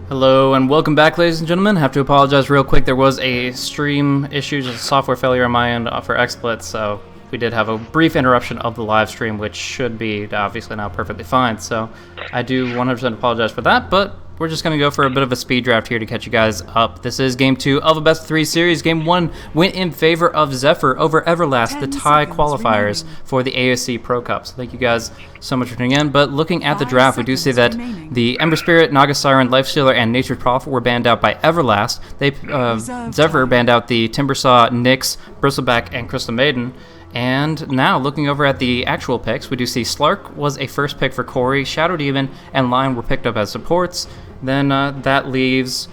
Hello and welcome back, ladies and gentlemen. Have to apologize real quick. There was a stream issue, just a software failure on my end for XSplit, so we did have a brief interruption of the live stream, which should be obviously now perfectly fine. So I do 100% apologize for that, but we're just going to go for a bit of a speed draft here to catch you guys up. This is Game 2 of a Best of 3 series. Game 1 went in favor of Zephyr over Everlast, the tie qualifiers for the AOC Pro Cup. So thank you guys so much for tuning in. But looking at the draft, we do see that the Ember Spirit, Naga Siren, Lifestealer, and Nature's Prophet were banned out by Everlast. Zephyr banned out the Timbersaw, Nyx, Bristleback, and Crystal Maiden. And now, looking over at the actual picks, we do see Slark was a first pick for Corey, Shadow Demon, and Lion were picked up as supports. Then that leaves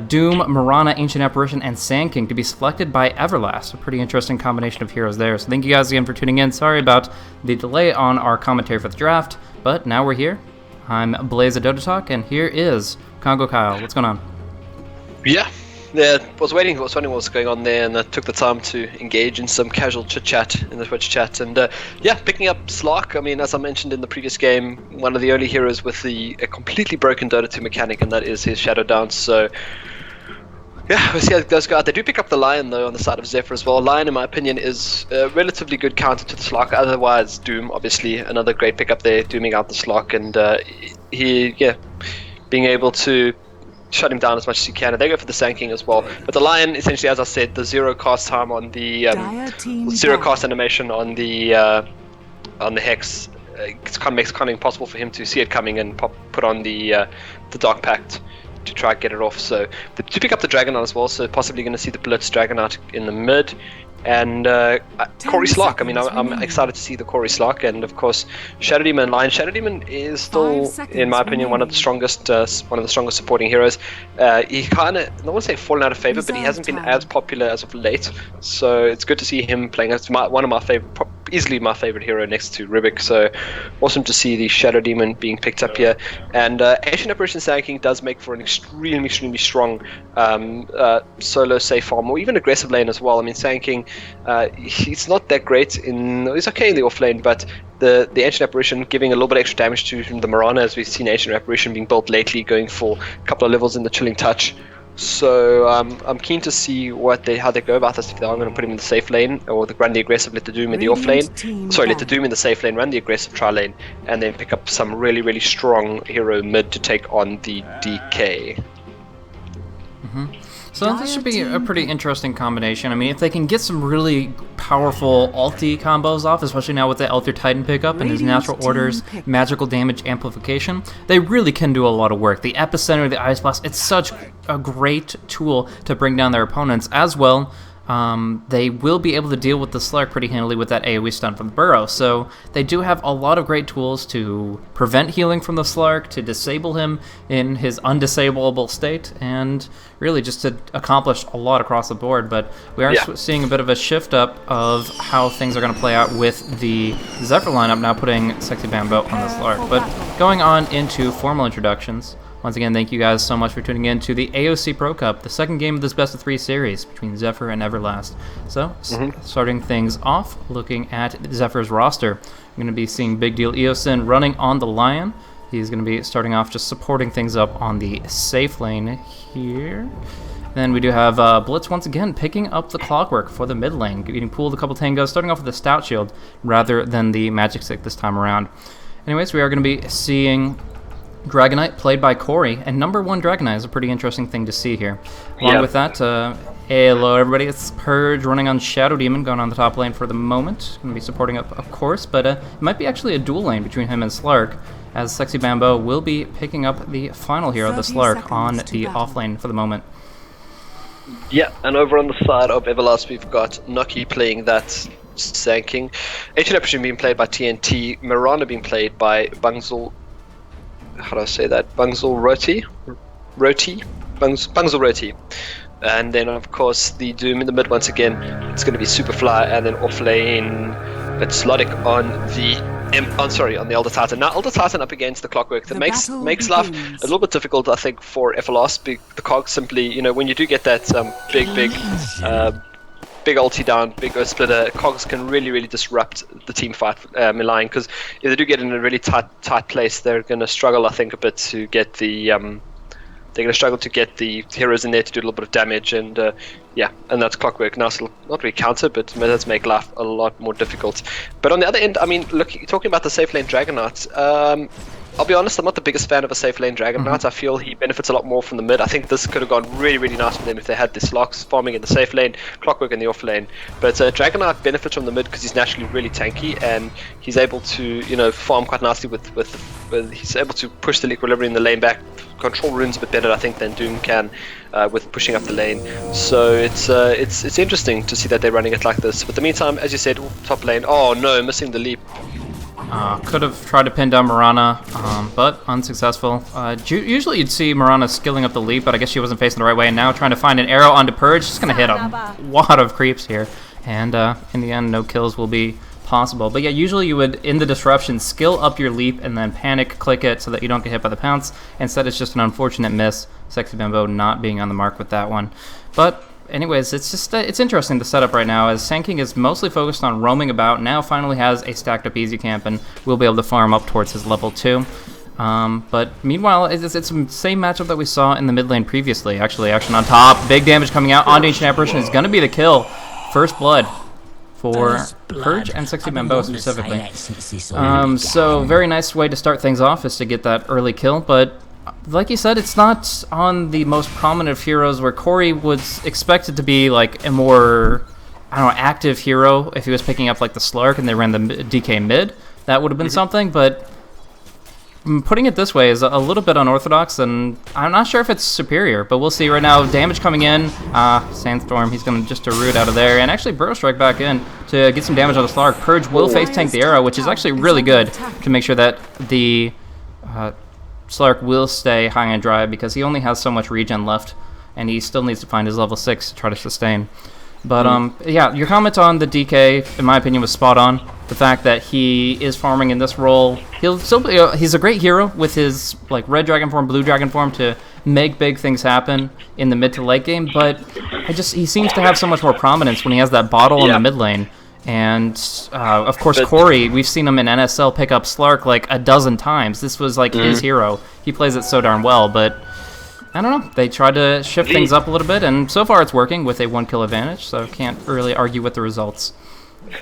Doom, Mirana, Ancient Apparition, and Sand King to be selected by Everlast. A pretty interesting combination of heroes there. So thank you guys again for tuning in. Sorry about the delay on our commentary for the draft, but now we're here. I'm Blazecasting, and here is Congo Kyle. What's going on? Yeah, was wondering what was going on there, and I took the time to engage in some casual chit-chat in the Twitch chat, and picking up Slark. I mean, as I mentioned in the previous game, one of the only heroes with a completely broken Dota 2 mechanic, and that is his Shadow Dance, so yeah, we'll see how those go out. They do pick up the Lion, though, on the side of Zephyr as well. Lion, in my opinion, is a relatively good counter to the Slark. Otherwise, Doom, obviously, another great pickup there, dooming out the Slark, and being able to shut him down as much as you can, and they go for the Sand King as well. But the Lion, essentially, as I said, the zero cast time on the zero cast animation on the Hex, it kind of makes it kind of impossible for him to see it coming and put on the Dark Pact to try and get it off. So to pick up the Dragonaut as well, so possibly going to see the Blitz Dragonaut in the mid. And Corey Slark, I mean, I'm excited to see the Corey Slark, and of course Shadow Demon and Lion. Shadow Demon is still, in my opinion, one of the strongest supporting heroes. He kind of, I don't want to say fallen out of favor, but he hasn't been as popular as of late. So it's good to see him playing as one of my favorite, easily my favorite hero next to Rubik. So awesome to see the Shadow Demon being picked up here. And Ancient Apparition Sand King does make for an extremely strong solo safe farm, or even aggressive lane as well. I mean, Sand King, he's not that great he's okay in the off lane, but the Ancient Apparition giving a little bit extra damage to the Mirana, as we've seen Ancient Apparition being built lately, going for a couple of levels in the Chilling Touch. So I'm keen to see how they go about this, if they are going to put him in the safe lane, or run the aggressive, let the Doom in the off lane. Let the Doom in the safe lane, run the aggressive tri lane, and then pick up some really strong hero mid to take on the DK. So this should be a pretty interesting combination. I mean, if they can get some really powerful ulti combos off, especially now with the Elder Titan pickup and his natural orders, magical damage amplification, they really can do a lot of work. The Epicenter, the Ice Blast, it's such a great tool to bring down their opponents. As well, they will be able to deal with the Slark pretty handily with that AoE stun from the Burrow. So they do have a lot of great tools to prevent healing from the Slark, to disable him in his undisableable state, and really just to accomplish a lot across the board. But we are seeing a bit of a shift up of how things are going to play out with the Zephyr lineup, now putting Sexy Bambo on the Slark. But going on into formal introductions, once again, thank you guys so much for tuning in to the AOC Pro Cup, the second game of this best of 3 series between Zephyr and Everlast. So, starting things off, looking at Zephyr's roster, I'm going to be seeing Big Deal Eosin running on the Lion. He's going to be starting off just supporting things up on the safe lane here. Then we do have Blitz once again picking up the Clockwork for the mid lane, getting pulled a couple tangos, starting off with the Stout Shield rather than the Magic Stick this time around. Anyways, we are going to be seeing Dragonite played by Corey, and number 1 Dragonite is a pretty interesting thing to see here. Along with that, hello everybody, it's Purge running on Shadow Demon, going on the top lane for the moment. Going to be supporting up, of course, but it might be actually a dual lane between him and Slark, as Sexy Bambo will be picking up the final hero, the Slark, on the off lane for the moment. Yeah, and over on the side of Everlast, we've got Noki playing that Sand King, Ancient Apparition being played by TNT, Mirana being played by Bungzel. How do I say that? Bungzel Roti. And then, of course, the Doom in the mid once again. It's going to be Superfly, and then off lane, it's Lodic on the Elder Titan. Now, Elder Titan up against the Clockwork. That makes life a little bit difficult, I think, for Everlast. The cog simply, when you do get that big ulti down, big Earth Splitter, cogs can really disrupt the team fight line, because if they do get in a really tight place, they're going to struggle, I think, a bit to get the they're going to struggle to get the heroes in there to do a little bit of damage, and yeah, and that's Clockwork. Now, still not really counter, but does make life a lot more difficult. But on the other end, I mean, look, talking about the safe lane Dragonite, I'll be honest, I'm not the biggest fan of a safe lane Dragonite. I feel he benefits a lot more from the mid. I think this could have gone really, really nice for them if they had this Locks farming in the safe lane, Clockwork in the off lane. But Dragonite benefits from the mid because he's naturally really tanky, and he's able to, you know, farm quite nicely with he's able to push the equilibrium in the lane back, control runes a bit better, I think, than Doom can with pushing up the lane. So it's interesting to see that they're running it like this. But in the meantime, as you said, top lane, oh no, missing the leap. Could have tried to pin down Mirana, but unsuccessful. Usually you'd see Mirana skilling up the leap, but I guess she wasn't facing the right way, and now trying to find an arrow onto Purge. Just going to hit a lot of creeps here, and in the end, no kills will be possible. But yeah, usually you would, in the disruption, skill up your leap and then panic click it so that you don't get hit by the pounce. Instead, it's just an unfortunate miss. Sexy Bimbo not being on the mark with that one. But anyways, it's just it's interesting the setup right now, as Sand is mostly focused on roaming about. Now finally has a stacked up easy camp, and will be able to farm up towards his level 2. But meanwhile, it's the same matchup that we saw in the mid lane previously. Actually, action on top, big damage coming out on Ancient Apparition is going to be the kill. First blood for Purge and Sexy Bimbo specifically. So very nice way to start things off is to get that early kill, but like you said, it's not on the most prominent of heroes, where Corey was expected to be like a more, I don't know, active hero if he was picking up like the Slark and they ran the DK mid. That would have been something, but putting it this way is a little bit unorthodox, and I'm not sure if it's superior, but we'll see. Right now, damage coming in. Sandstorm, he's going to just root out of there, and actually Burrow Strike back in to get some damage on the Slark. Purge will face tank the arrow, which is actually really good to make sure that the Slark will stay high and dry, because he only has so much regen left, and he still needs to find his level 6 to try to sustain. But yeah, your comment on the DK, in my opinion, was spot on. The fact that he is farming in this role, he'll still be, he's a great hero with his like red dragon form, blue dragon form to make big things happen in the mid to late game. But he seems to have so much more prominence when he has that bottle in the mid lane. And of course, Corey, we've seen him in NSL pick up Slark like a dozen times. This was like his hero. He plays it so darn well, but I don't know. They tried to shift things up a little bit, and so far it's working with a 1 kill advantage, so can't really argue with the results.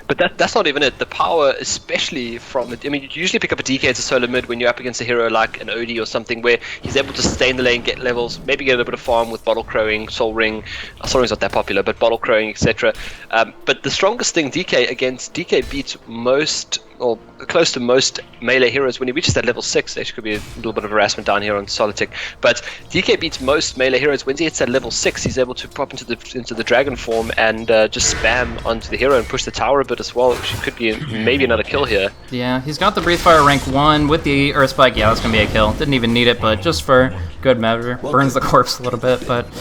But that's not even it. The power, especially from it. I mean, you usually pick up a DK as a solo mid when you're up against a hero like an OD or something, where he's able to stay in the lane, get levels, maybe get a little bit of farm with Bottle Crowing, Soul Ring. Soul Ring's not that popular, but Bottle Crowing, etc. But the strongest thing, DK beats most, or close to most melee heroes when he reaches that level 6. There could be a little bit of harassment down here on Solitic, but DK beats most melee heroes when he hits that level 6. He's able to pop into the dragon form and just spam onto the hero and push the tower a bit as well, which could be maybe another kill here. Yeah, he's got the Breathe Fire rank 1 with the Earth Spike. Yeah, that's gonna be a kill. Didn't even need it, but just for good measure, burns the corpse a little bit, but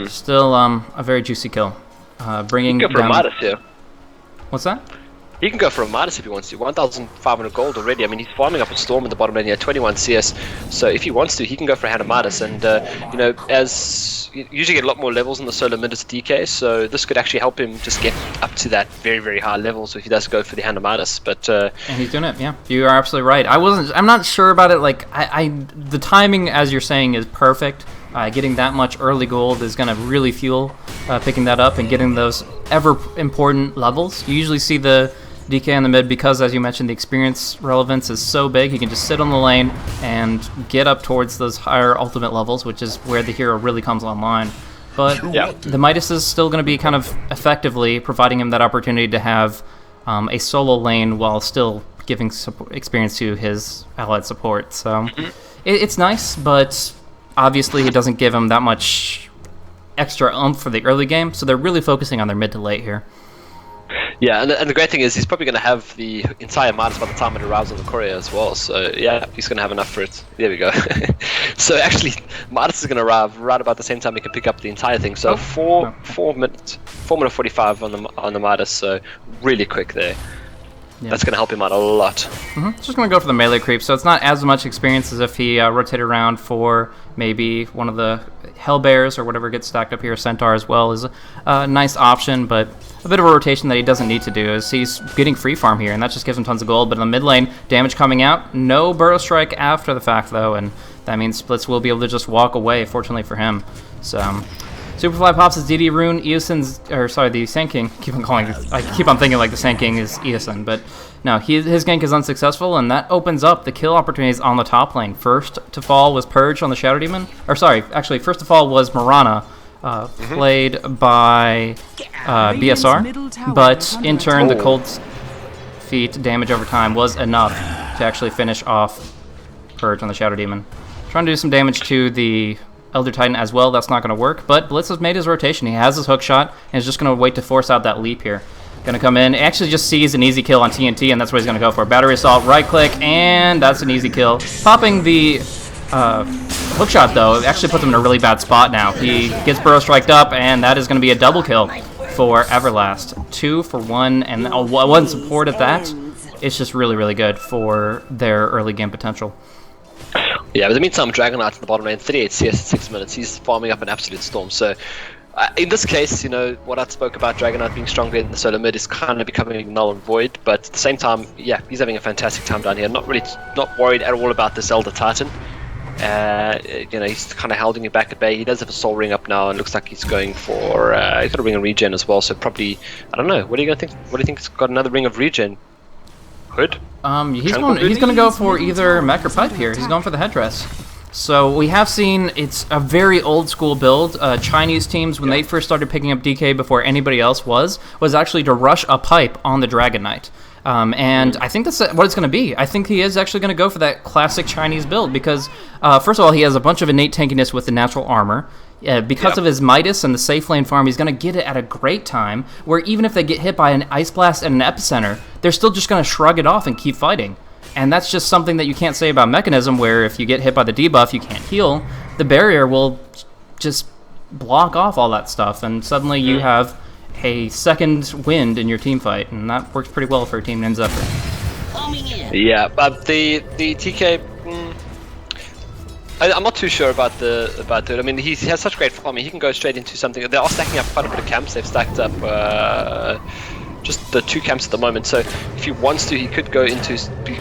still a very juicy kill. Bringing you can go for down... a Midas here. What's that? He can go for a Midas if he wants to. 1,500 gold already. I mean, he's farming up a Storm in the bottom lane here, 21 CS. So if he wants to, he can go for a hand of Midas. And, you know, as you usually get a lot more levels in the solo mid as a DK, so this could actually help him just get up to that very, very high level. So if he does go for the hand of Midas. But and he's doing it, yeah. You are absolutely right. I'm not sure about it. Like, the timing, as you're saying, is perfect. Getting that much early gold is going to really fuel picking that up and getting those ever important levels. You usually see the DK in the mid because, as you mentioned, the experience relevance is so big. He can just sit on the lane and get up towards those higher ultimate levels, which is where the hero really comes online. But the Midas is still going to be kind of effectively providing him that opportunity to have a solo lane while still giving experience to his allied support. So it's nice, but obviously it doesn't give him that much extra oomph for the early game, so they're really focusing on their mid to late here. Yeah, and the great thing is he's probably going to have the entire Midas by the time it arrives on the courier as well, so yeah, he's going to have enough for it. There we go. So actually, Midas is going to arrive right about the same time he can pick up the entire thing, so 4 minute 45 on the Midas, so really quick there. Yeah. That's going to help him out a lot. Just going to go for the melee creep, so it's not as much experience as if he rotated around for maybe one of the Hellbears or whatever gets stacked up here. Centaur as well is a nice option, but a bit of a rotation that he doesn't need to do is he's getting free farm here, and that just gives him tons of gold. But in the mid lane, damage coming out. No Burrow Strike after the fact, though, and that means Splits will be able to just walk away, fortunately for him. So, Superfly pops his DD rune, Eoson's, or sorry, the Sand King, I keep on thinking like the Sand King is Eoson, but no, his gank is unsuccessful, and that opens up the kill opportunities on the top lane. First to fall was Purge on the Shadow Demon, or sorry, actually, first to fall was Marana, played by BSR, but in turn the Cold Feet damage over time was enough to actually finish off Purge on the Shadow Demon. Trying to do some damage to the Elder Titan as well, that's not going to work, but Blitz has made his rotation. He has his hook shot, and is just going to wait to force out that leap here. Going to come in, actually just sees an easy kill on TNT, and that's what he's going to go for. Battery Assault, right click, and that's an easy kill. Popping the hook shot, though, actually puts him in a really bad spot now. He gets Burrow Striked up, and that is going to be a double kill for Everlast. 2 for 1, and 1 support at that. It's just really, really good for their early game potential. Yeah, but in the meantime, Dragon Knight's in the bottom lane, 38 CS in 6 minutes. He's farming up an absolute storm. So, in this case, you know, what I spoke about Dragon Knight being stronger in the solo mid is kind of becoming null and void. But at the same time, yeah, he's having a fantastic time down here. Not worried at all about this Elder Titan. You know, he's kind of holding it back at bay. He does have a soul ring up now, and looks like he's going for. He's got a ring of regen as well. So probably, I don't know. What do you think? What do you think? He's got another ring of regen? Hood? He's going to go for either mech or pipe here. He's going for the headdress. So we have seen it's a very old school build. Chinese teams, when they first started picking up DK before anybody else was actually to rush a pipe on the Dragon Knight. And I think that's what it's going to be. I think he is actually going to go for that classic Chinese build because, first of all, he has a bunch of innate tankiness with the natural armor. Because of his Midas and the safe lane farm, he's going to get it at a great time, where even if they get hit by an Ice Blast and an Epicenter, they're still just going to shrug it off and keep fighting. And that's just something that you can't say about Mechanism, where if you get hit by the debuff, you can't heal. The barrier will just block off all that stuff, and suddenly you have a second wind in your team fight, and that works pretty well for a team named Zephyr. Yeah, but the TK... I'm not too sure about it. I mean, he has such great farming. He can go straight into something. They are stacking up quite a bit of camps. They've stacked up just the 2 camps at the moment. So if he wants to, he could go into.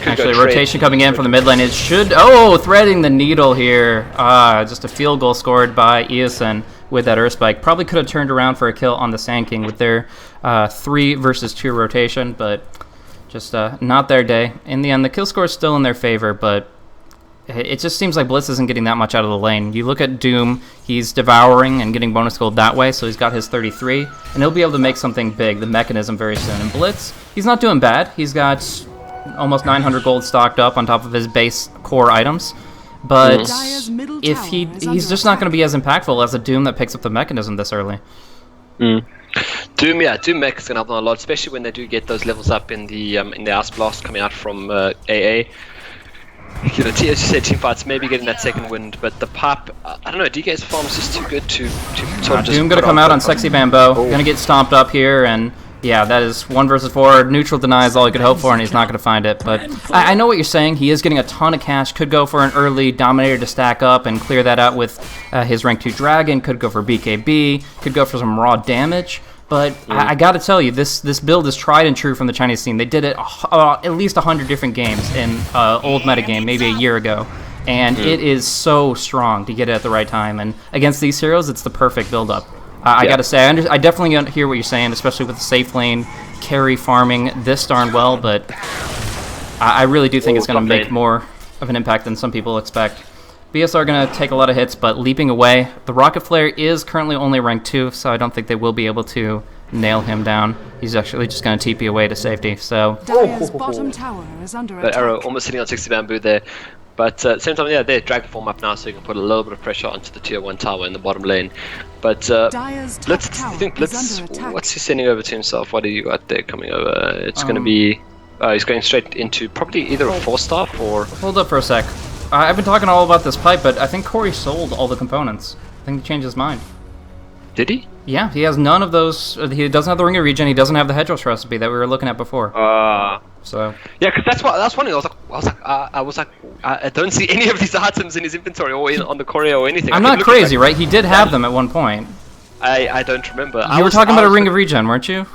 Actually, rotation coming in from the mid lane. It should. Threading the needle here. Just a field goal scored by Eoson with that Earth Spike. Probably could have turned around for a kill on the Sand King with their 3 versus 2 rotation, but just not their day. In the end, the kill score is still in their favor, but it just seems like Blitz isn't getting that much out of the lane. You look at Doom, he's devouring and getting bonus gold that way, so he's got his 33, and he'll be able to make something big, the Mechanism, very soon. And Blitz, he's not doing bad. He's got almost 900 gold stocked up on top of his base core items, but if he's just not going to be as impactful as a Doom that picks up the Mechanism this early. Doom mech is going to help them a lot, especially when they do get those levels up in the Ice Blast coming out from AA. You know, as you said, team fights maybe getting that second wind, but the pipe, I don't know, DK's farm is just too good to sort of just Doom gonna come out on Sexy Bamboo, gonna get stomped up here, and yeah, that is 1 versus 4. Neutral deny is all he could hope for, and he's not gonna find it. But I know what you're saying. He is getting a ton of cash. Could go for an early Dominator to stack up and clear that out with his rank 2 Dragon. Could go for BKB. Could go for some raw damage. But I gotta tell you, this build is tried and true from the Chinese scene. They did it at least 100 different games in old metagame, maybe a year ago. And it is so strong to get it at the right time. And against these heroes, it's the perfect build-up. I gotta say, I definitely hear what you're saying, especially with the safe lane carry farming this darn well. But I really do think it's gonna make more of an impact than some people expect. BSR going to take a lot of hits, but leaping away. The Rocket Flare is currently only rank 2, so I don't think they will be able to nail him down. He's actually just going to TP away to safety, so... bottom tower is under attack. Arrow almost sitting on 60 Bamboo there. But at the same time, yeah, they're Dragon Form up now, so you can put a little bit of pressure onto the tier 1 tower in the bottom lane. But what's he sending over to himself? What do you got there coming over? It's going to be... he's going straight into probably either a 4-staff or... Hold up for a sec. I've been talking all about this pipe, but I think Corey sold all the components. I think he changed his mind. Did he? Yeah, he has none of those. He doesn't have the Ring of Regen. He doesn't have the Hedros recipe that we were looking at before. So. Yeah, because that's one thing. I was like, I don't see any of these items in his inventory or on the courier or anything. I'm not crazy, right? He did have them at one point. I don't remember. You were talking about a Ring of Regen, weren't you?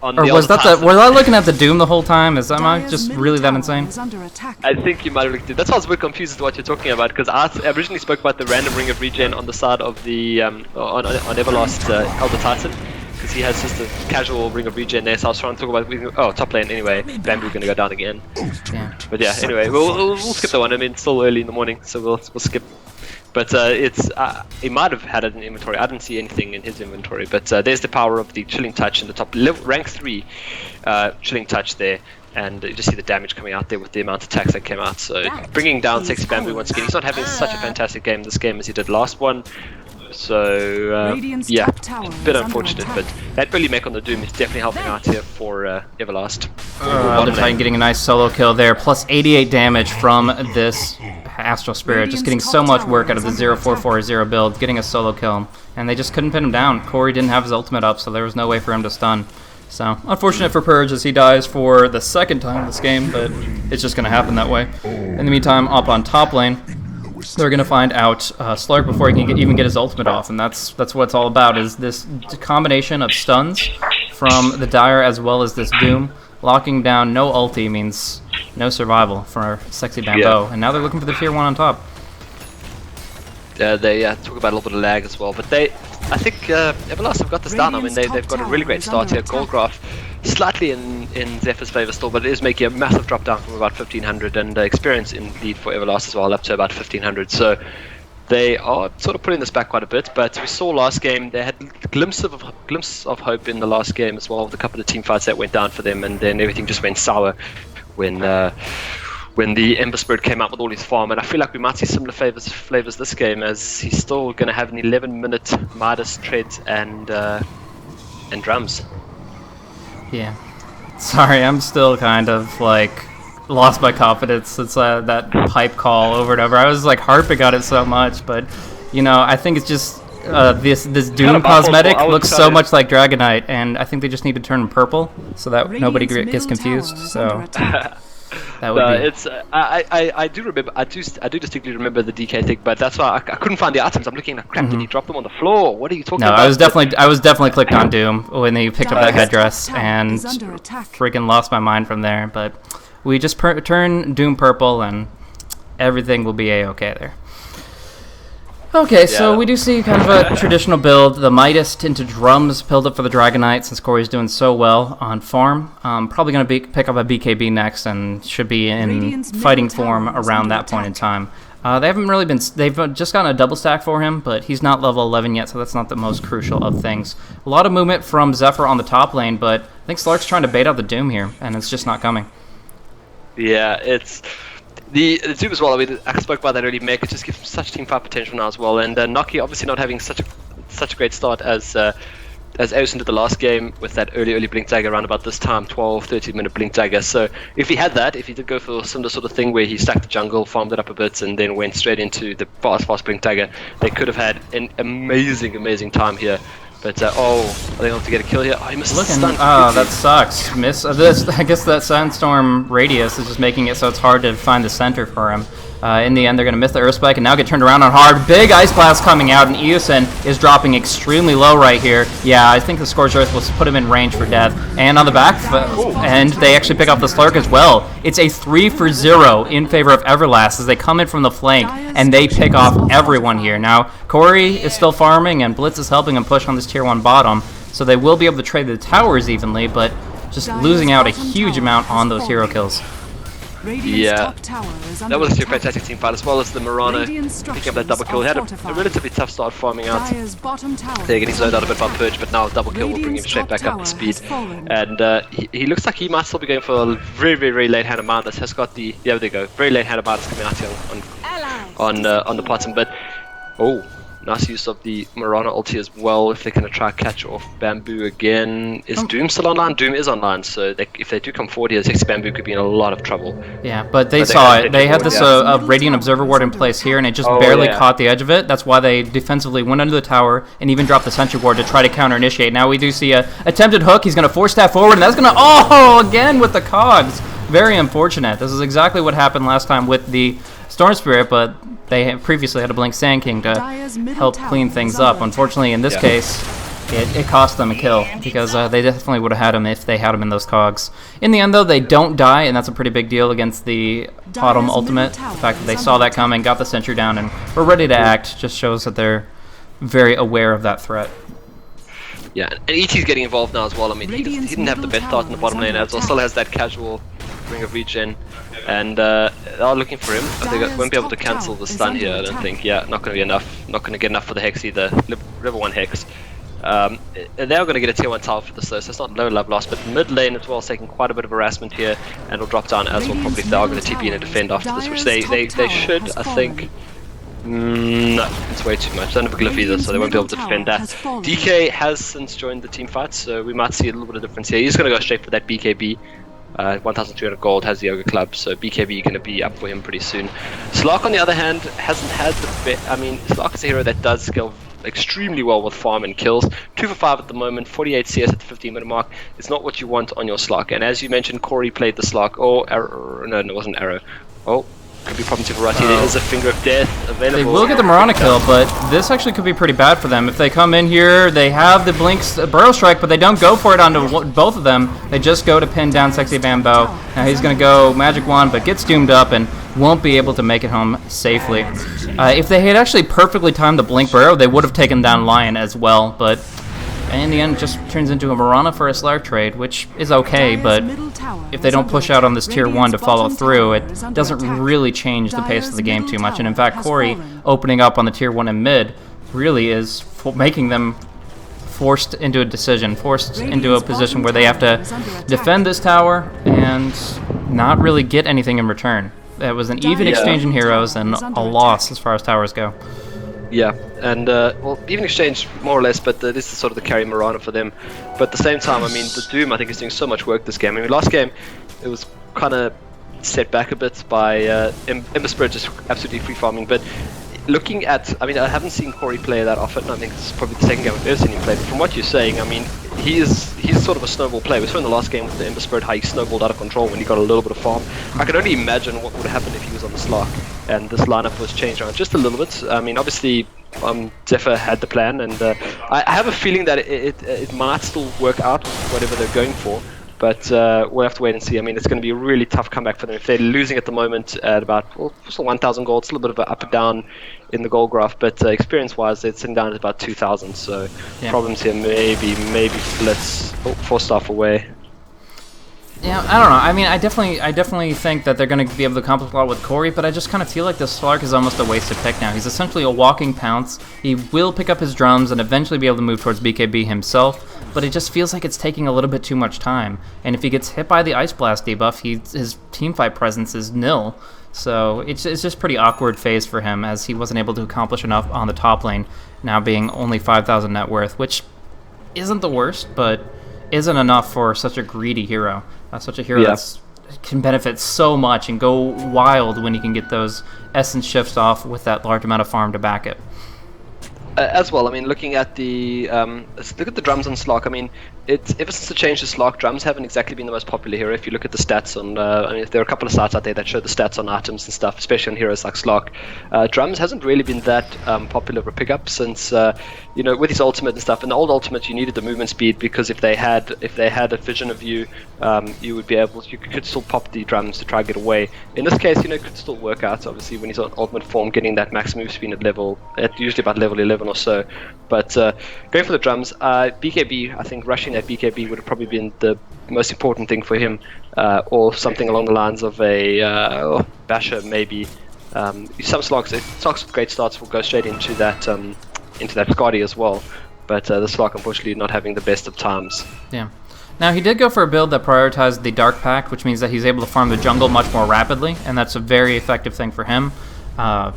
on Or the was other that side. was I looking at the Doom the whole time? Am I Dire's just middle really that tower insane? is under attack. I think you might have looked at. That's why I was a bit confused as to what you're talking about, because I originally spoke about the random ring of regen on the side of the on Everlast Elder Titan, because he has just a casual ring of regen there. So I was trying to talk about top lane anyway. Bamboo going to go down again. Yeah. But yeah, anyway, we'll skip that one. I mean, it's still early in the morning, so we'll skip. But he might have had it in inventory. I didn't see anything in his inventory. But there's the power of the Chilling Touch in the top rank 3 Chilling Touch there. And you just see the damage coming out there with the amount of attacks that came out. So bringing down Sexy Bamboo once again. He's not having such a fantastic game this game as he did last one. So yeah, a bit unfortunate, but that early mech on the Doom is definitely helping out here for Everlast. Elder Titan getting a nice solo kill there, plus 88 damage from this Astral Spirit, just getting so much work out of the 0440 build, getting a solo kill, and they just couldn't pin him down. Corey didn't have his ultimate up, so there was no way for him to stun. So, unfortunate for Purge as he dies for the second time this game, but it's just going to happen that way. In the meantime, up on top lane, they're going to find out Slark before he can even get his ultimate off, and that's what it's all about, is this combination of stuns from the Dire as well as this Doom. Locking down no ulti means no survival for Sexy Bamboo, and now they're looking for the tier 1 on top. They talk about a little bit of lag as well, but I think Everlast have got this down. I mean, they've got a really great start here. Goldgraph slightly in Zephyr's favour still, but it is making a massive drop down from about 1500, and experience in lead for Everlast as well, up to about 1500. So they are sort of putting this back quite a bit, but we saw last game they had a glimpse of hope in the last game as well, with a couple of team fights that went down for them, and then everything just went sour when the Ember Spirit came out with all his farm. And I feel like we might see similar flavors this game, as he's still going to have an 11-minute Midas treads and drums. Yeah. Sorry, I'm still kind of like lost my confidence. It's that pipe call over and over. I was like harping on it so much, but you know, I think it's just this Doom cosmetic looks so much like Dragonite, and I think they just need to turn him purple so that nobody gets confused. So that would be. It's I do remember. I do distinctly remember the DK thing, but that's why I couldn't find the items. I'm looking at crap. Did he drop them on the floor? What are you talking about? No, I was definitely clicked on Doom when they picked up that headdress, and freaking lost my mind from there. But we just turn Doom purple, and everything will be a-okay there. Okay, so we do see kind of a traditional build. The Midas into drums build up for the Dragonite, since Corey's doing so well on farm. Probably going to pick up a BKB next, and should be in fighting form around that point in time. They haven't really been. They've just gotten a double stack for him, but he's not level 11 yet, so that's not the most crucial of things. A lot of movement from Zephyr on the top lane, but I think Slark's trying to bait out the Doom here, and it's just not coming. Yeah, it's. The Doom as well, I mean, I spoke about that early mech. It just gives such team fight potential now as well. And Noki obviously not having such a great start as AOC did the last game with that early blink dagger around about this time, 12-13 minute blink dagger. So if he had that, if he did go for a similar sort of thing where he stacked the jungle, farmed it up a bit, and then went straight into the fast blink dagger, they could have had an amazing time here. But are they going to get a kill here? Oh, he missed the stun. Oh, that sucks. I guess that Sandstorm radius is just making it so it's hard to find the center for him. In the end, they're going to miss the Earth Spike and now get turned around on hard. Big Ice Blast coming out, and Eosin is dropping extremely low right here. Yeah, I think the Scorched Earth will put him in range for death. And on the back end, they actually pick up the Slark as well. It's a 3-for-0 in favor of Everlast as they come in from the flank, and they pick off everyone here. Now, Corey is still farming, and Blitz is helping him push on this tier 1 bottom, so they will be able to trade the towers evenly, but just losing out a huge amount on those hero kills. Yeah, that was a fantastic team fight, as well as the Mirana picking up that double kill. He had a relatively tough start farming out. They're getting zoned out a bit by Purge, but now a double kill will bring him straight back up to speed. And he looks like he might still be going for a very late hand of Midas. Has got the, yeah, there you go, very late hand of Midas coming out here on the bottom. But nice use of the Mirana ulti as well, if they're going to try to catch off Bamboo again. Is Doom still online? Doom is online, so if they do come forward here, Sexy Bamboo could be in a lot of trouble. Yeah, but they saw it. They had this Radiant Observer Ward in place here, and it just barely caught the edge of it. That's why they defensively went under the tower and even dropped the Sentry Ward to try to counter-initiate. Now we do see a attempted hook. He's going to force that forward, and that's going to... again with the cogs. Very unfortunate. This is exactly what happened last time with the Storm Spirit, but they previously had a Blink Sand King to help clean things up. Unfortunately, in this case, it cost them a kill, because they definitely would have had him if they had him in those cogs. In the end, though, they don't die, and that's a pretty big deal against the Autumn Ultimate. The fact that they saw that coming, got the sentry down, and were ready to act just shows that they're very aware of that threat. Yeah, and ET's getting involved now as well. I mean, he didn't have the best start in the bottom lane as well. Still has that casual Ring of Regen, and they are looking for him. They won't be able to cancel the stun here, I don't think. Yeah, not going to be enough. Not going to get enough for the Hex either. Level 1 Hex. They are going to get a tier 1 tower for this though, so it's not low love loss, but mid lane as well is taking quite a bit of harassment here, and will drop down as well probably if they are going to TP in and defend after this, which they should, I think. No, it's way too much. Don't have a glyph either, so they won't be able to defend that. DK has since joined the team fight, so we might see a little bit of difference here. He's going to go straight for that BKB. 1,300 gold, has the Yoga Club, so BKB going to be up for him pretty soon. Slark, on the other hand, hasn't had the best. I mean, Slark is a hero that does scale extremely well with farm and kills. 2 for 5 at the moment, 48 CS at the 15-minute mark. It's not what you want on your Slark, and as you mentioned, Corey played the Slark. Oh, Arrow. No, it wasn't Arrow. Oh. Could be problem for Rati. There is a Finger of Death available. They will get the Mirana kill, but this actually could be pretty bad for them. If they come in here, they have the Blink's Burrow Strike, but they don't go for it onto both of them. They just go to pin down Sexy Bambo. Now he's going to go Magic Wand, but gets doomed up and won't be able to make it home safely. If they had actually perfectly timed the Blink Burrow, they would have taken down Lion as well, but in the end, it just turns into a Mirana for a Slark trade, which is okay, but if they don't push out on this tier 1 to follow through, it doesn't really change the pace of the game too much. And in fact, Corey opening up on the tier 1 and mid really is making them forced into a decision, forced into a position where they have to defend this tower and not really get anything in return. It was an even exchange in heroes and a loss as far as towers go. Yeah, and well, even exchange more or less, but this is sort of the carry Mirana for them. But at the same time, I mean, the Doom I think is doing so much work this game. I mean, last game it was kind of set back a bit by Ember Spirit just absolutely free farming. But looking at, I mean, I haven't seen Corey play that often. I think this is probably the second game I've ever seen him play. But from what you're saying, I mean, he's sort of a snowball player. We saw in the last game with the Ember Spirit how he snowballed out of control when he got a little bit of farm. I can only imagine what would happen if he was on the Slark and this lineup was changed around just a little bit. I mean, obviously Zephyr had the plan, and I have a feeling that it might still work out with whatever they're going for. But we'll have to wait and see. I mean, it's going to be a really tough comeback for them. If they're losing at the moment at about 1,000 gold, still a bit of an up and down in the gold graph, but experience-wise, they're sitting down at about 2,000. So problems here, maybe Blitz, 4-staff away. Yeah, I don't know. I mean, I definitely think that they're going to be able to accomplish a lot with Corey, but I just kind of feel like this Slark is almost a wasted pick now. He's essentially a walking pounce. He will pick up his drums and eventually be able to move towards BKB himself, but it just feels like it's taking a little bit too much time. And if he gets hit by the Ice Blast debuff, his teamfight presence is nil. So it's just pretty awkward phase for him, as he wasn't able to accomplish enough on the top lane, now being only 5,000 net worth, which isn't the worst, but isn't enough for such a greedy hero. Such a hero that can benefit so much and go wild when he can get those essence shifts off with that large amount of farm to back it. As well, I mean, looking at the let's look at the drums on Slark. I mean, ever since the change to Slark, drums haven't exactly been the most popular hero. If you look at the stats on, I mean, there are a couple of sites out there that show the stats on items and stuff, especially on heroes like Slark. Drums hasn't really been that popular of a pickup since, you know, with his ultimate and stuff. In the old ultimate, you needed the movement speed, because if they had a vision of you, you would be able, you could still pop the drums to try and get away. In this case, you know, it could still work out. Obviously, when he's on ultimate form, getting that max move speed at usually about level 11 or so. But going for the drums, BKB, I think rushing at BKB would have probably been the most important thing for him, or something along the lines of a Basher maybe. Some Slarks with great starts will go straight into that Scotty as well, but the Slark unfortunately not having the best of times. Yeah. Now, he did go for a build that prioritized the Dark Pact, which means that he's able to farm the jungle much more rapidly, and that's a very effective thing for him.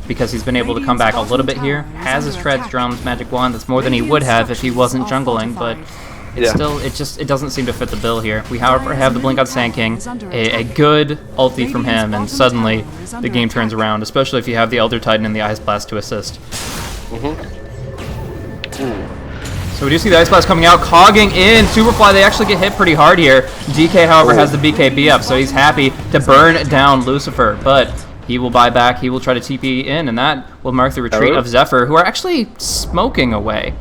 Because he's been able to come back a little bit here, has his treads, drums, magic wand. That's more than he would have if he wasn't jungling, but it's still, it doesn't seem to fit the bill here. We, however, have the Blink on Sand King, a good ulti from him, and suddenly the game turns around, especially if you have the Elder Titan and the Ice Blast to assist. So we do see the Ice Blast coming out, cogging in. Superfly, they actually get hit pretty hard here. DK, however, has the BKB up, so he's happy to burn down Lucifer, but He will buy back, he will try to TP in, and that will mark the retreat of Zephyr, who are actually smoking away.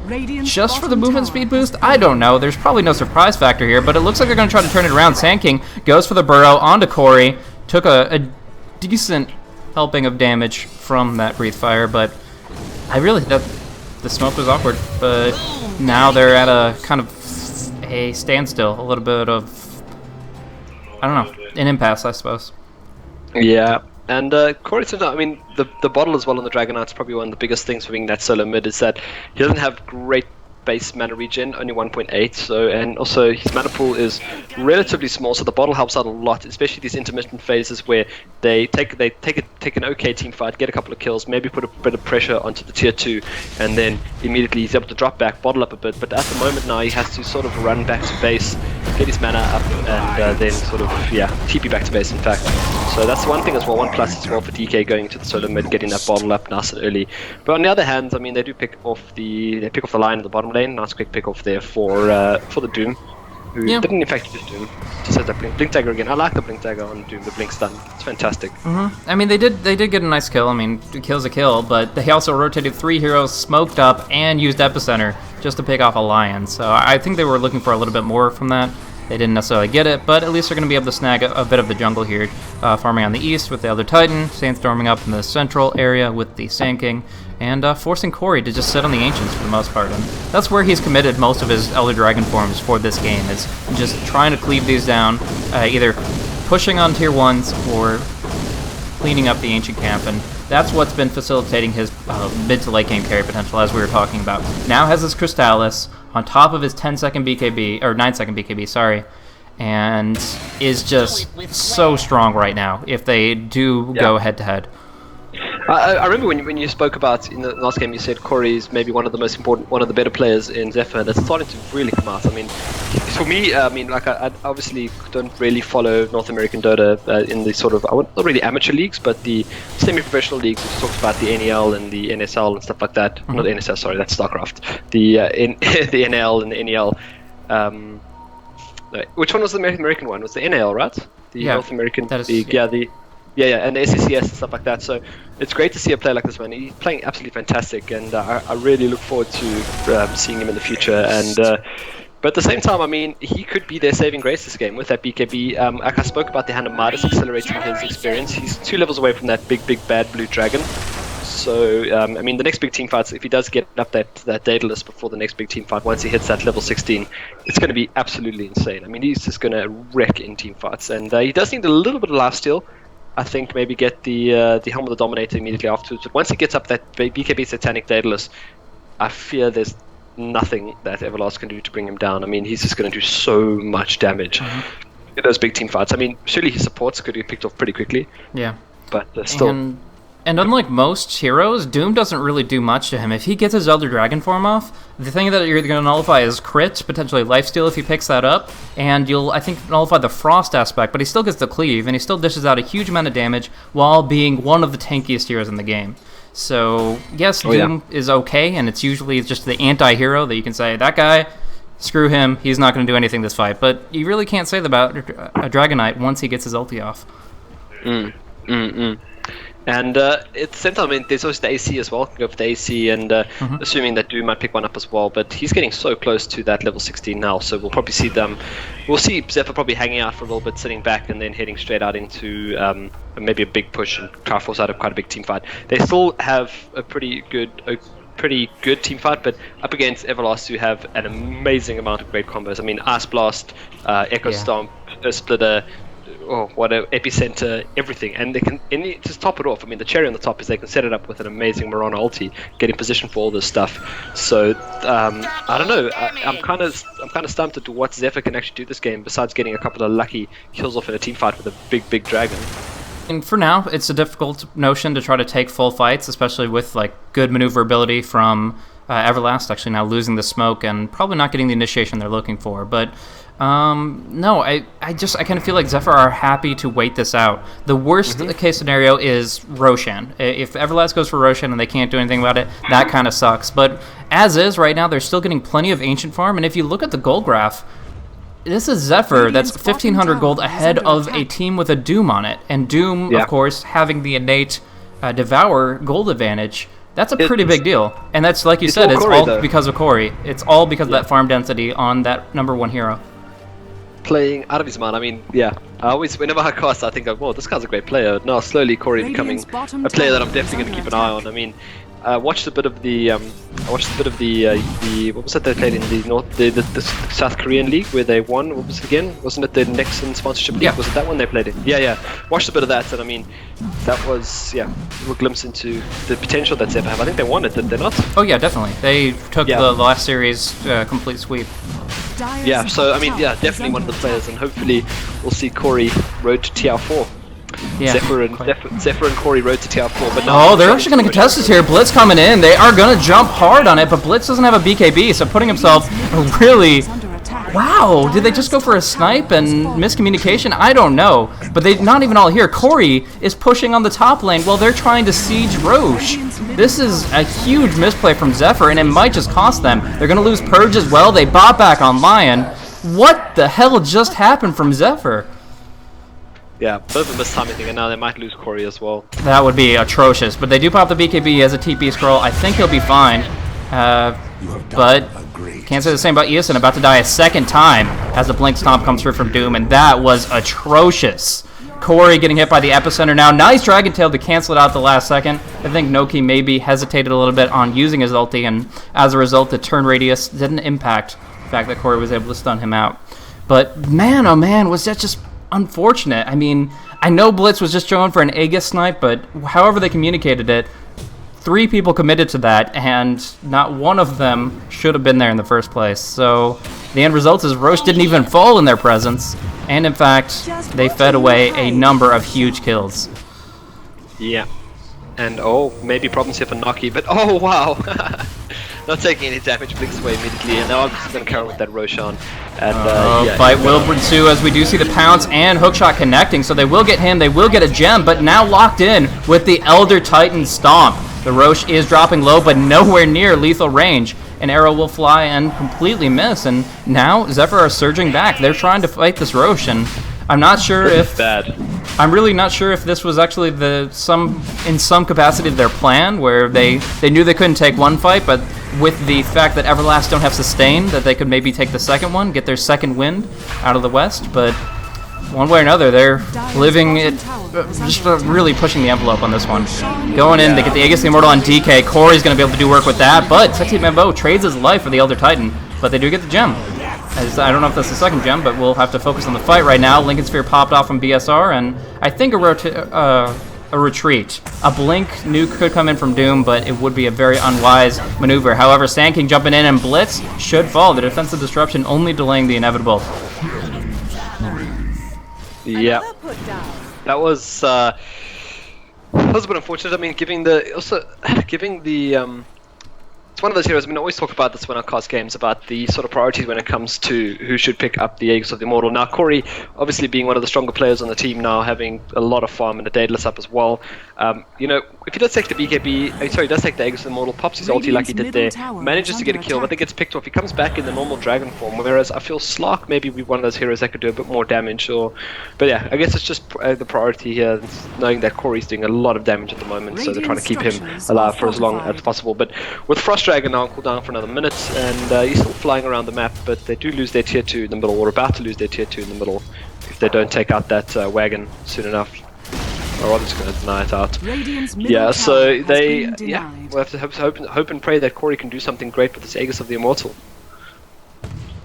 Just for the movement speed boost? I don't know. There's probably no surprise factor here, but it looks like they're going to try to turn it around. Sand King goes for the burrow onto Corey. Took a decent helping of damage from that breathe fire, but the smoke was awkward. But now they're at a kind of a standstill, a little bit of, I don't know, an impasse, I suppose. Yeah. And Corey said, I mean, the bottle as well on the Dragonite's probably one of the biggest things for being that solo mid is that he doesn't have great base mana regen, only 1.8, so, and also his mana pool is relatively small, so the bottle helps out a lot, especially these intermittent phases where they take an okay team fight, get a couple of kills, maybe put a bit of pressure onto the tier 2, and then immediately he's able to drop back, bottle up a bit, but at the moment now he has to sort of run back to base, get his mana up, and then sort of, TP back to base in fact. So that's one thing as well, one plus as well for DK going into the solo mid, getting that bottle up nice and early. But on the other hand, I mean, they do pick off the line at the bottom lane. Nice quick pick off there for the Doom, who didn't in fact use Doom. Just has that blink dagger again. I like the blink dagger on Doom, the blink stun. It's fantastic. I mean, they did get a nice kill. I mean, a kill's a kill, but he also rotated 3 heroes, smoked up, and used Epicenter just to pick off a Lion. So I think they were looking for a little bit more from that. They didn't necessarily get it, but at least they're going to be able to snag a bit of the jungle here. Farming on the east with the other Titan, sandstorming up in the central area with the Sand King, and forcing Corey to just sit on the Ancients for the most part. And that's where he's committed most of his Elder Dragon forms for this game, is just trying to cleave these down, either pushing on tier 1s or cleaning up the Ancient Camp, and that's what's been facilitating his mid to late game carry potential, as we were talking about. Now has his Crystallis on top of his 10-second BKB, or 9-second BKB, sorry, and is just so strong right now if they do go head-to-head. I remember when you spoke about in the last game, you said Corey is maybe one of the most important, one of the better players in Zephyr, and it's starting to really come out. I mean, for me, I mean, like I obviously don't really follow North American Dota in the sort of, not really amateur leagues, but the semi-professional leagues, which talks about the NEL and the NSL and stuff like that. Not NSL, sorry, that's StarCraft. The the NL and the NEL. No, which one was the American one? Was the NAL, right? The North American League. Yeah, and the SCCS and stuff like that. So it's great to see a player like this man. He's playing absolutely fantastic, and I really look forward to seeing him in the future. And but at the same time, I mean, he could be their saving grace this game with that BKB. Like I spoke about the Hand of Midas accelerating his experience. He's 2 levels away from that big bad blue dragon. So I mean, the next big team fights, if he does get up that data list before the next big team fight, once he hits that level 16, it's going to be absolutely insane. I mean, he's just going to wreck in team fights, and he does need a little bit of lifesteal. I think maybe get the Helm of the Dominator immediately afterwards. But once he gets up that BKB Satanic Daedalus, I fear there's nothing that Everlast can do to bring him down. I mean, he's just going to do so much damage in those big team fights. I mean, surely his supports could get picked off pretty quickly. Yeah. But still. And unlike most heroes, Doom doesn't really do much to him. If he gets his Elder Dragon form off, the thing that you're going to nullify is crit, potentially lifesteal if he picks that up, and you'll, I think, nullify the frost aspect, but he still gets the cleave, and he still dishes out a huge amount of damage while being one of the tankiest heroes in the game. So, yes, Doom is okay, and it's usually just the anti-hero that you can say, that guy, screw him, he's not going to do anything this fight. But you really can't say that about a Dragonite once he gets his ulti off. And at the same time, I mean, there's also the AC as well. Can go for the AC, and assuming that Doom might pick one up as well. But he's getting so close to that level 16 now, so we'll probably see them. We'll see Zephyr probably hanging out for a little bit, sitting back, and then heading straight out into maybe a big push and try to force out of quite a big team fight. They still have a pretty good team fight, but up against Everlast, who have an amazing amount of great combos. I mean, Ice Blast, Echo Stomp, Splitter. Epicenter, everything, and they can just top it off. I mean, the cherry on the top is they can set it up with an amazing Mirana ulti, get in position for all this stuff. So I don't know. I'm kind of stumped at what Zephyr can actually do this game, besides getting a couple of lucky kills off in a team fight with a big dragon. And for now, it's a difficult notion to try to take full fights, especially with like good maneuverability from Everlast. Actually, now losing the smoke and probably not getting the initiation they're looking for, but. No, I kind of feel like Zephyr are happy to wait this out. The worst case scenario is Roshan. If Everlast goes for Roshan and they can't do anything about it, that kind of sucks. But as is right now, they're still getting plenty of Ancient farm, and if you look at the goal graph, this is Zephyr that's 1,500 gold ahead of a team with a Doom on it. And Doom, of course, having the innate Devour gold advantage. That's a pretty big deal. And that's, like you said, it's all because of Corey. It's all because of that farm density on that #1 hero. Playing out of his mind. I mean, yeah. I always, whenever I cast, I think, well, this guy's a great player. Now, slowly, Corey becoming a player that I'm definitely going to keep an eye on. I mean, I watched a bit of the what was it they played in the South Korean league where they won? What was it again? Wasn't it the Nexon sponsorship league? Yeah. Was it that one they played in? Yeah. Watched a bit of that, and I mean, that was a glimpse into the potential that Zephyr have. I think they won it, did they not? Oh yeah, definitely. They took the last series complete sweep. Yeah, so I mean, definitely one of the players, and hopefully we'll see Corey road to TR4. Yeah, Zephyr and Corey road to TR4. But no, they're actually going to contest this here. Blitz coming in. They are going to jump hard on it, but Blitz doesn't have a BKB, so putting himself really... Wow, did they just go for a snipe and miscommunication? I don't know. But they're not even all here. Corey is pushing on the top lane while they're trying to siege Roche. This is a huge misplay from Zephyr, and it might just cost them. They're going to lose Purge as well. They bought back on Lion. What the hell just happened from Zephyr? Yeah, both of them this time I think, and now they might lose Corey as well. That would be atrocious, but they do pop the BKB as a TP scroll. I think he'll be fine. But can't say the same about Eosin, about to die a second time as the Blink Stomp comes through from Doom, and that was atrocious. Corey getting hit by the Epicenter now. Nice Dragon Tail to cancel it out the last second. I think Noki maybe hesitated a little bit on using his ulti, and as a result, the turn radius didn't impact the fact that Corey was able to stun him out. But man, oh man, was that just unfortunate. I mean, I know Blitz was just going for an Aegis snipe, but however they communicated it, 3 people committed to that, and not one of them should have been there in the first place. So the end result is Roche didn't even fall in their presence, and in fact, they fed away a number of huge kills. Yeah. And maybe problems here for Noki, but wow. Not taking any damage, blinks away immediately, and now I'm just going to carry on with that Roshan. And fight will ensue as we do see the pounce and hookshot connecting, so they will get him, they will get a gem, but now locked in with the Elder Titan Stomp. The Roche is dropping low, but nowhere near lethal range. An arrow will fly and completely miss, and now Zephyr are surging back. They're trying to fight this Roche, and I'm not sure if... I'm really not sure if this was actually in some capacity their plan, where they knew they couldn't take one fight, but with the fact that Everlast don't have sustain, that they could maybe take the second one, get their second wind out of the west. But one way or another, they're living it, just really pushing the envelope on this one. Going in, they get the Aegis the Immortal on DK. Corey's going to be able to do work with that, but Sexy Mambo trades his life for the Elder Titan, but they do get the gem. I don't know if that's the second gem, but we'll have to focus on the fight right now. Lincoln Sphere popped off from BSR, and I think a retreat. A blink nuke could come in from Doom, but it would be a very unwise maneuver. However, Sand King jumping in and Blitz should fall. The defensive disruption only delaying the inevitable. Yeah, that was a bit unfortunate. I mean, giving the it's one of those heroes. I mean, I always talk about this when I cast games, about the sort of priorities when it comes to who should pick up the Aegis of the Immortal. Now, Corey, obviously being one of the stronger players on the team now, having a lot of farm and a Daedalus up as well. You know, if he does take the BKB, sorry, does take the Aegis of the Immortal, pops his ulti like he did there, manages to get a kill, but then gets picked off. He comes back in the normal dragon form, whereas I feel Slark maybe be one of those heroes that could do a bit more damage. But yeah, I guess it's just the priority here, knowing that Corey's doing a lot of damage at the moment, so they're trying to keep him alive for as long as possible. But with Frost Dragon now on cooldown for another minute, and he's still flying around the map, but they do lose their tier 2 in the middle, or about to lose their tier 2 in the middle, if they don't take out that wagon soon enough. Or I'm just going to deny it out. Yeah, so we'll have to hope and pray that Corey can do something great with this Aegis of the Immortal.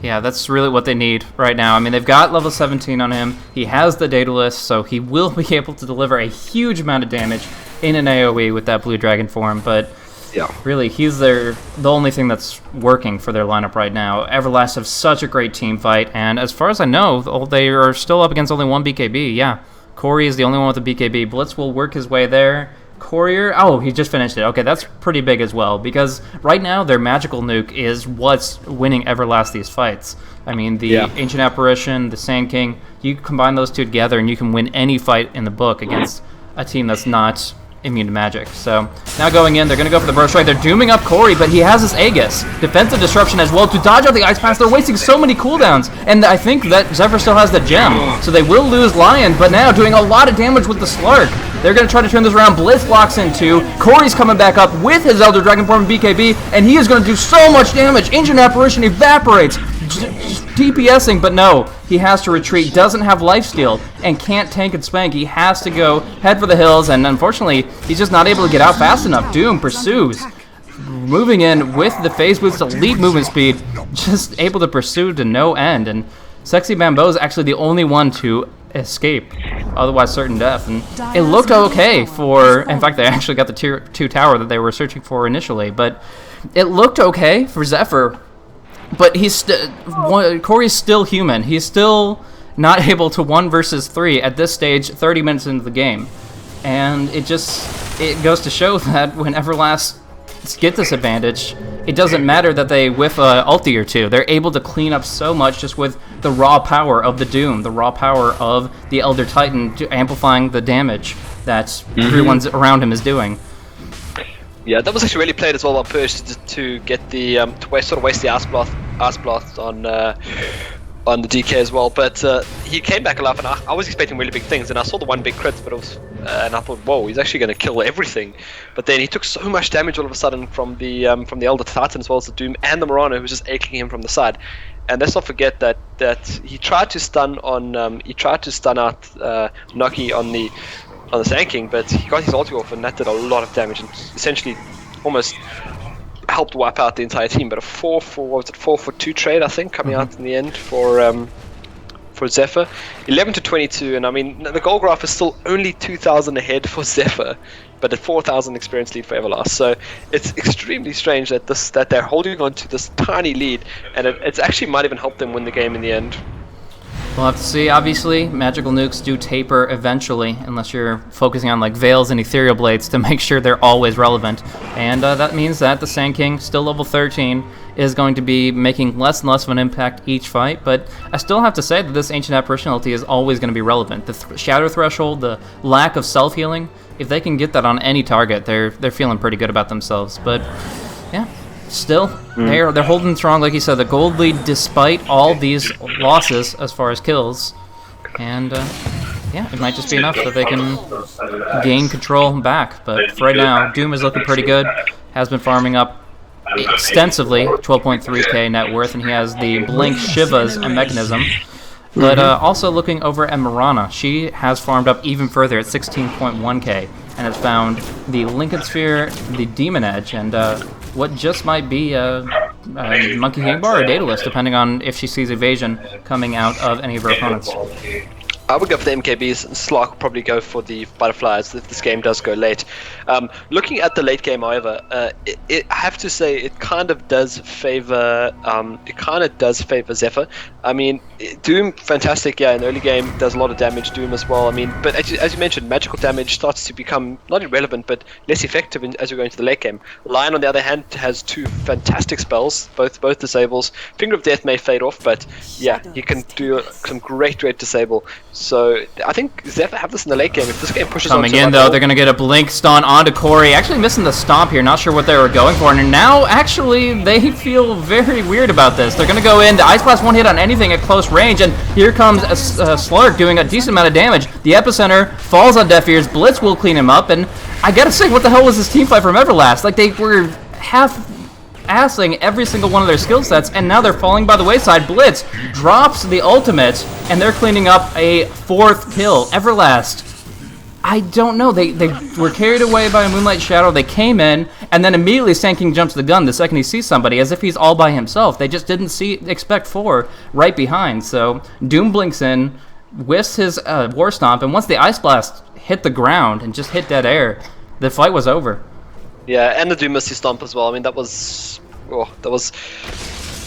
Yeah, that's really what they need right now. I mean, they've got level 17 on him. He has the Daedalus, so he will be able to deliver a huge amount of damage in an AoE with that blue dragon form, but yeah, really, he's the only thing that's working for their lineup right now. Everlast have such a great team fight, and as far as I know, they are still up against only one BKB. Yeah, Corey is the only one with a BKB. Blitz will work his way there. Courier, he just finished it. Okay, that's pretty big as well, because right now their magical nuke is what's winning Everlast these fights. I mean, the Ancient Apparition, the Sand King, you combine those two together and you can win any fight in the book against a team that's not immune to magic. So now going in, they're going to go for the burst strike. They're dooming up Corey, but he has his Aegis. Defensive disruption as well to dodge out the Ice Pass. They're wasting so many cooldowns, and I think that Zephyr still has the gem, so they will lose Lion, but now doing a lot of damage with the Slark. They're going to try to turn this around. Blitz blocks in two. Corey's coming back up with his Elder Dragon form BKB, and he is going to do so much damage. Ancient Apparition evaporates. DPSing, but no, he has to retreat, doesn't have lifesteal, and can't tank and spank. He has to go head for the hills, and unfortunately, he's just not able to get out fast enough. Doom pursues, moving in with the phase boost, elite movement speed, just able to pursue to no end, and Sexy Bamboo is actually the only one to escape, otherwise certain death, and it looked okay for, in fact, they actually got the tier 2 tower that they were searching for initially, but it looked okay for Zephyr. But Corey's still human. He's still not able to 1 versus 3 at this stage, 30 minutes into the game. And it goes to show that when Everlast get this advantage, it doesn't matter that they whiff a ulti or two. They're able to clean up so much just with the raw power of the Doom, the raw power of the Elder Titan amplifying the damage that everyone's around him is doing. Yeah, that was actually really played as well on Purge to get the sort of waste the ice blast on the DK as well. But he came back alive, and I was expecting really big things. And I saw the one big crit, but it was, and I thought, whoa, he's actually going to kill everything. But then he took so much damage all of a sudden from the Elder Titan as well as the Doom and the Morana, who was just aching him from the side. And let's not forget that he tried to stun out Noki on the Sand King, but he got his ulti off, and that did a lot of damage and essentially almost helped wipe out the entire team. But a 4 for 2 trade, I think, coming out in the end for Zephyr. 11 to 22, and I mean the goal graph is still only 2,000 ahead for Zephyr, but at 4,000 experience lead for Everlast. So it's extremely strange that they're holding on to this tiny lead, and it's actually might even help them win the game in the end. We'll have to see. Obviously, magical nukes do taper eventually, unless you're focusing on like Veils and Ethereal Blades to make sure they're always relevant. And that means that the Sand King, still level 13, is going to be making less and less of an impact each fight. But I still have to say that this Ancient Apparition ulti is always going to be relevant. The Shadow Threshold, the lack of self-healing, if they can get that on any target, they're feeling pretty good about themselves. But yeah. Still, they're holding strong, like you said, the gold lead despite all these losses as far as kills. And yeah, it might just be enough that they can gain control back. But for right now, Doom is looking pretty good, has been farming up extensively, 12.3k net worth, and he has the Blink Shivas and Mechanism. But also looking over at Morana, she has farmed up even further at 16.1k and has found the Lincoln Sphere, the Demon Edge, and what just might be a Monkey King Bar or Daedalus, depending on if she sees evasion coming out of any of her opponents. I would go for the MKBs, and Slark will probably go for the Butterflies if this game does go late. Looking at the late game, however, I have to say it kind of does favor Zephyr. I mean, Doom, fantastic, yeah, in the early game does a lot of damage. Doom as well. I mean, but as you mentioned, magical damage starts to become not irrelevant, but less effective as we go into the late game. Lion, on the other hand, has 2 fantastic spells, both disables. Finger of Death may fade off, but yeah, he can do some great disable. So I think Zephyr have this in the late game. If this game pushes coming in though, they're going to get a Blink Stun onto Corey. Actually missing the stomp here. Not sure what they were going for. And now actually they feel very weird about this. They're going to go in. The Ice Blast one hit on anything at close range. And here comes a Slark doing a decent amount of damage. The epicenter falls on deaf ears. Blitz will clean him up. And I got to say, what the hell was this team fight from Everlast? Like they were half-assing every single one of their skill sets, and now they're falling by the wayside. Blitz drops the ultimate, and they're cleaning up a 4th kill. Everlast, I don't know. They were carried away by a Moonlight Shadow. They came in, and then immediately Sand King jumps the gun the second he sees somebody, as if he's all by himself. They just didn't expect 4 right behind. So Doom blinks in, whiffs his War Stomp, and once the Ice Blast hit the ground and just hit dead air, the fight was over. Yeah, and the Doom missed his stomp as well. I mean, that was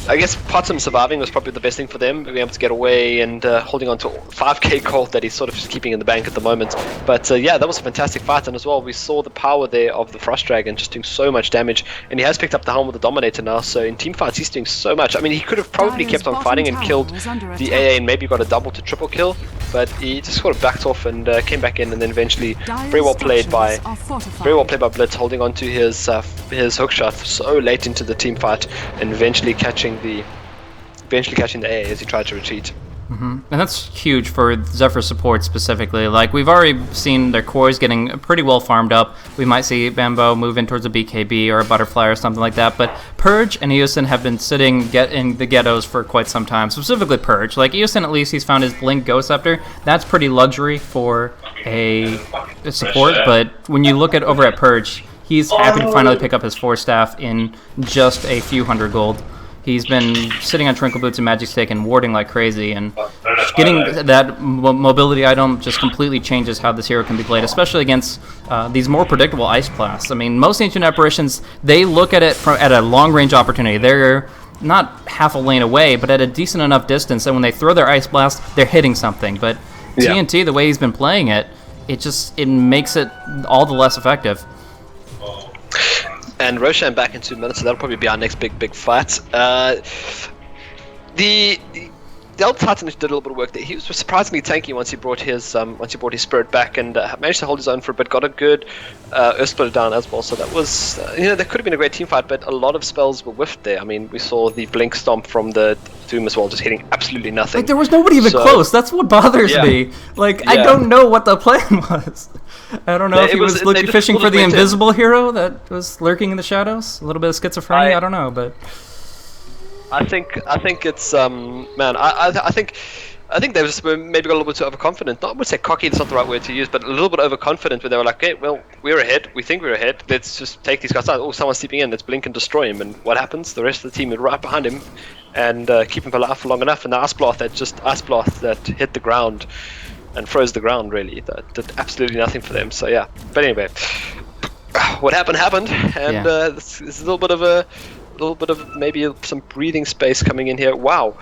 I guess Potsdam surviving was probably the best thing for them, being able to get away and holding on to 5k gold that he's sort of just keeping in the bank at the moment. But yeah, that was a fantastic fight, and as well, we saw the power there of the Frost Dragon just doing so much damage, and he has picked up the helm with the Dominator now, so in team fights he's doing so much. I mean, he could have probably kept on fighting and killed the AA and maybe got a double to triple kill, but he just sort of backed off and came back in, and then eventually very well played by Blitz, holding on to his hookshot so late into the team fight, and eventually catching the AA as he tried to retreat. And that's huge for Zephyr support specifically. Like, we've already seen their cores getting pretty well farmed up. We might see Bambo move in towards a BKB or a Butterfly or something like that, but Purge and Eosin have been sitting in the ghettos for quite some time, specifically Purge. Like, Eosin, at least he's found his Blink Ghost Scepter. That's pretty luxury for a support, but when you look at over at Purge, he's happy to finally pick up his 4-staff in just a few hundred gold. He's been sitting on Trinkle Boots and Magic Stick and warding like crazy, and getting that mobility item just completely changes how this hero can be played, especially against these more predictable Ice Blasts. I mean, most Ancient Apparitions, they look at it at a long-range opportunity. They're not half a lane away, but at a decent enough distance, and when they throw their Ice Blast, they're hitting something. But TNT, the way he's been playing it, it makes it all the less effective. And Roshan back in 2 minutes, so that'll probably be our next big fight. The Elder Titan did a little bit of work there. He was surprisingly tanky once he brought his spirit back, and managed to hold his own for a bit. Got a good Earth Splitter down as well. So that was that could have been a great team fight, but a lot of spells were whiffed there. I mean, we saw the Blink Stomp from the Doom as well, just hitting absolutely nothing. Like, there was nobody even close. That's what bothers me. Like, I don't know what the plan was. I don't know if he was fishing for the invisible hero that was lurking in the shadows. A little bit of schizophrenia. I don't know, but I think it's man. I think they just maybe got a little bit too overconfident. Not, I would say cocky, that's not the right word to use, but a little bit overconfident, where they were like, okay, well, we're ahead. We think we're ahead. Let's just take these guys out. Oh, someone's sleeping in. Let's blink and destroy him. And what happens? The rest of the team are right behind him and keep him alive for long enough. And the Ice Blast that hit the ground and froze the ground, really. That did absolutely nothing for them. So yeah. But anyway, what happened, and this is a little bit of maybe some breathing space coming in here. Wow.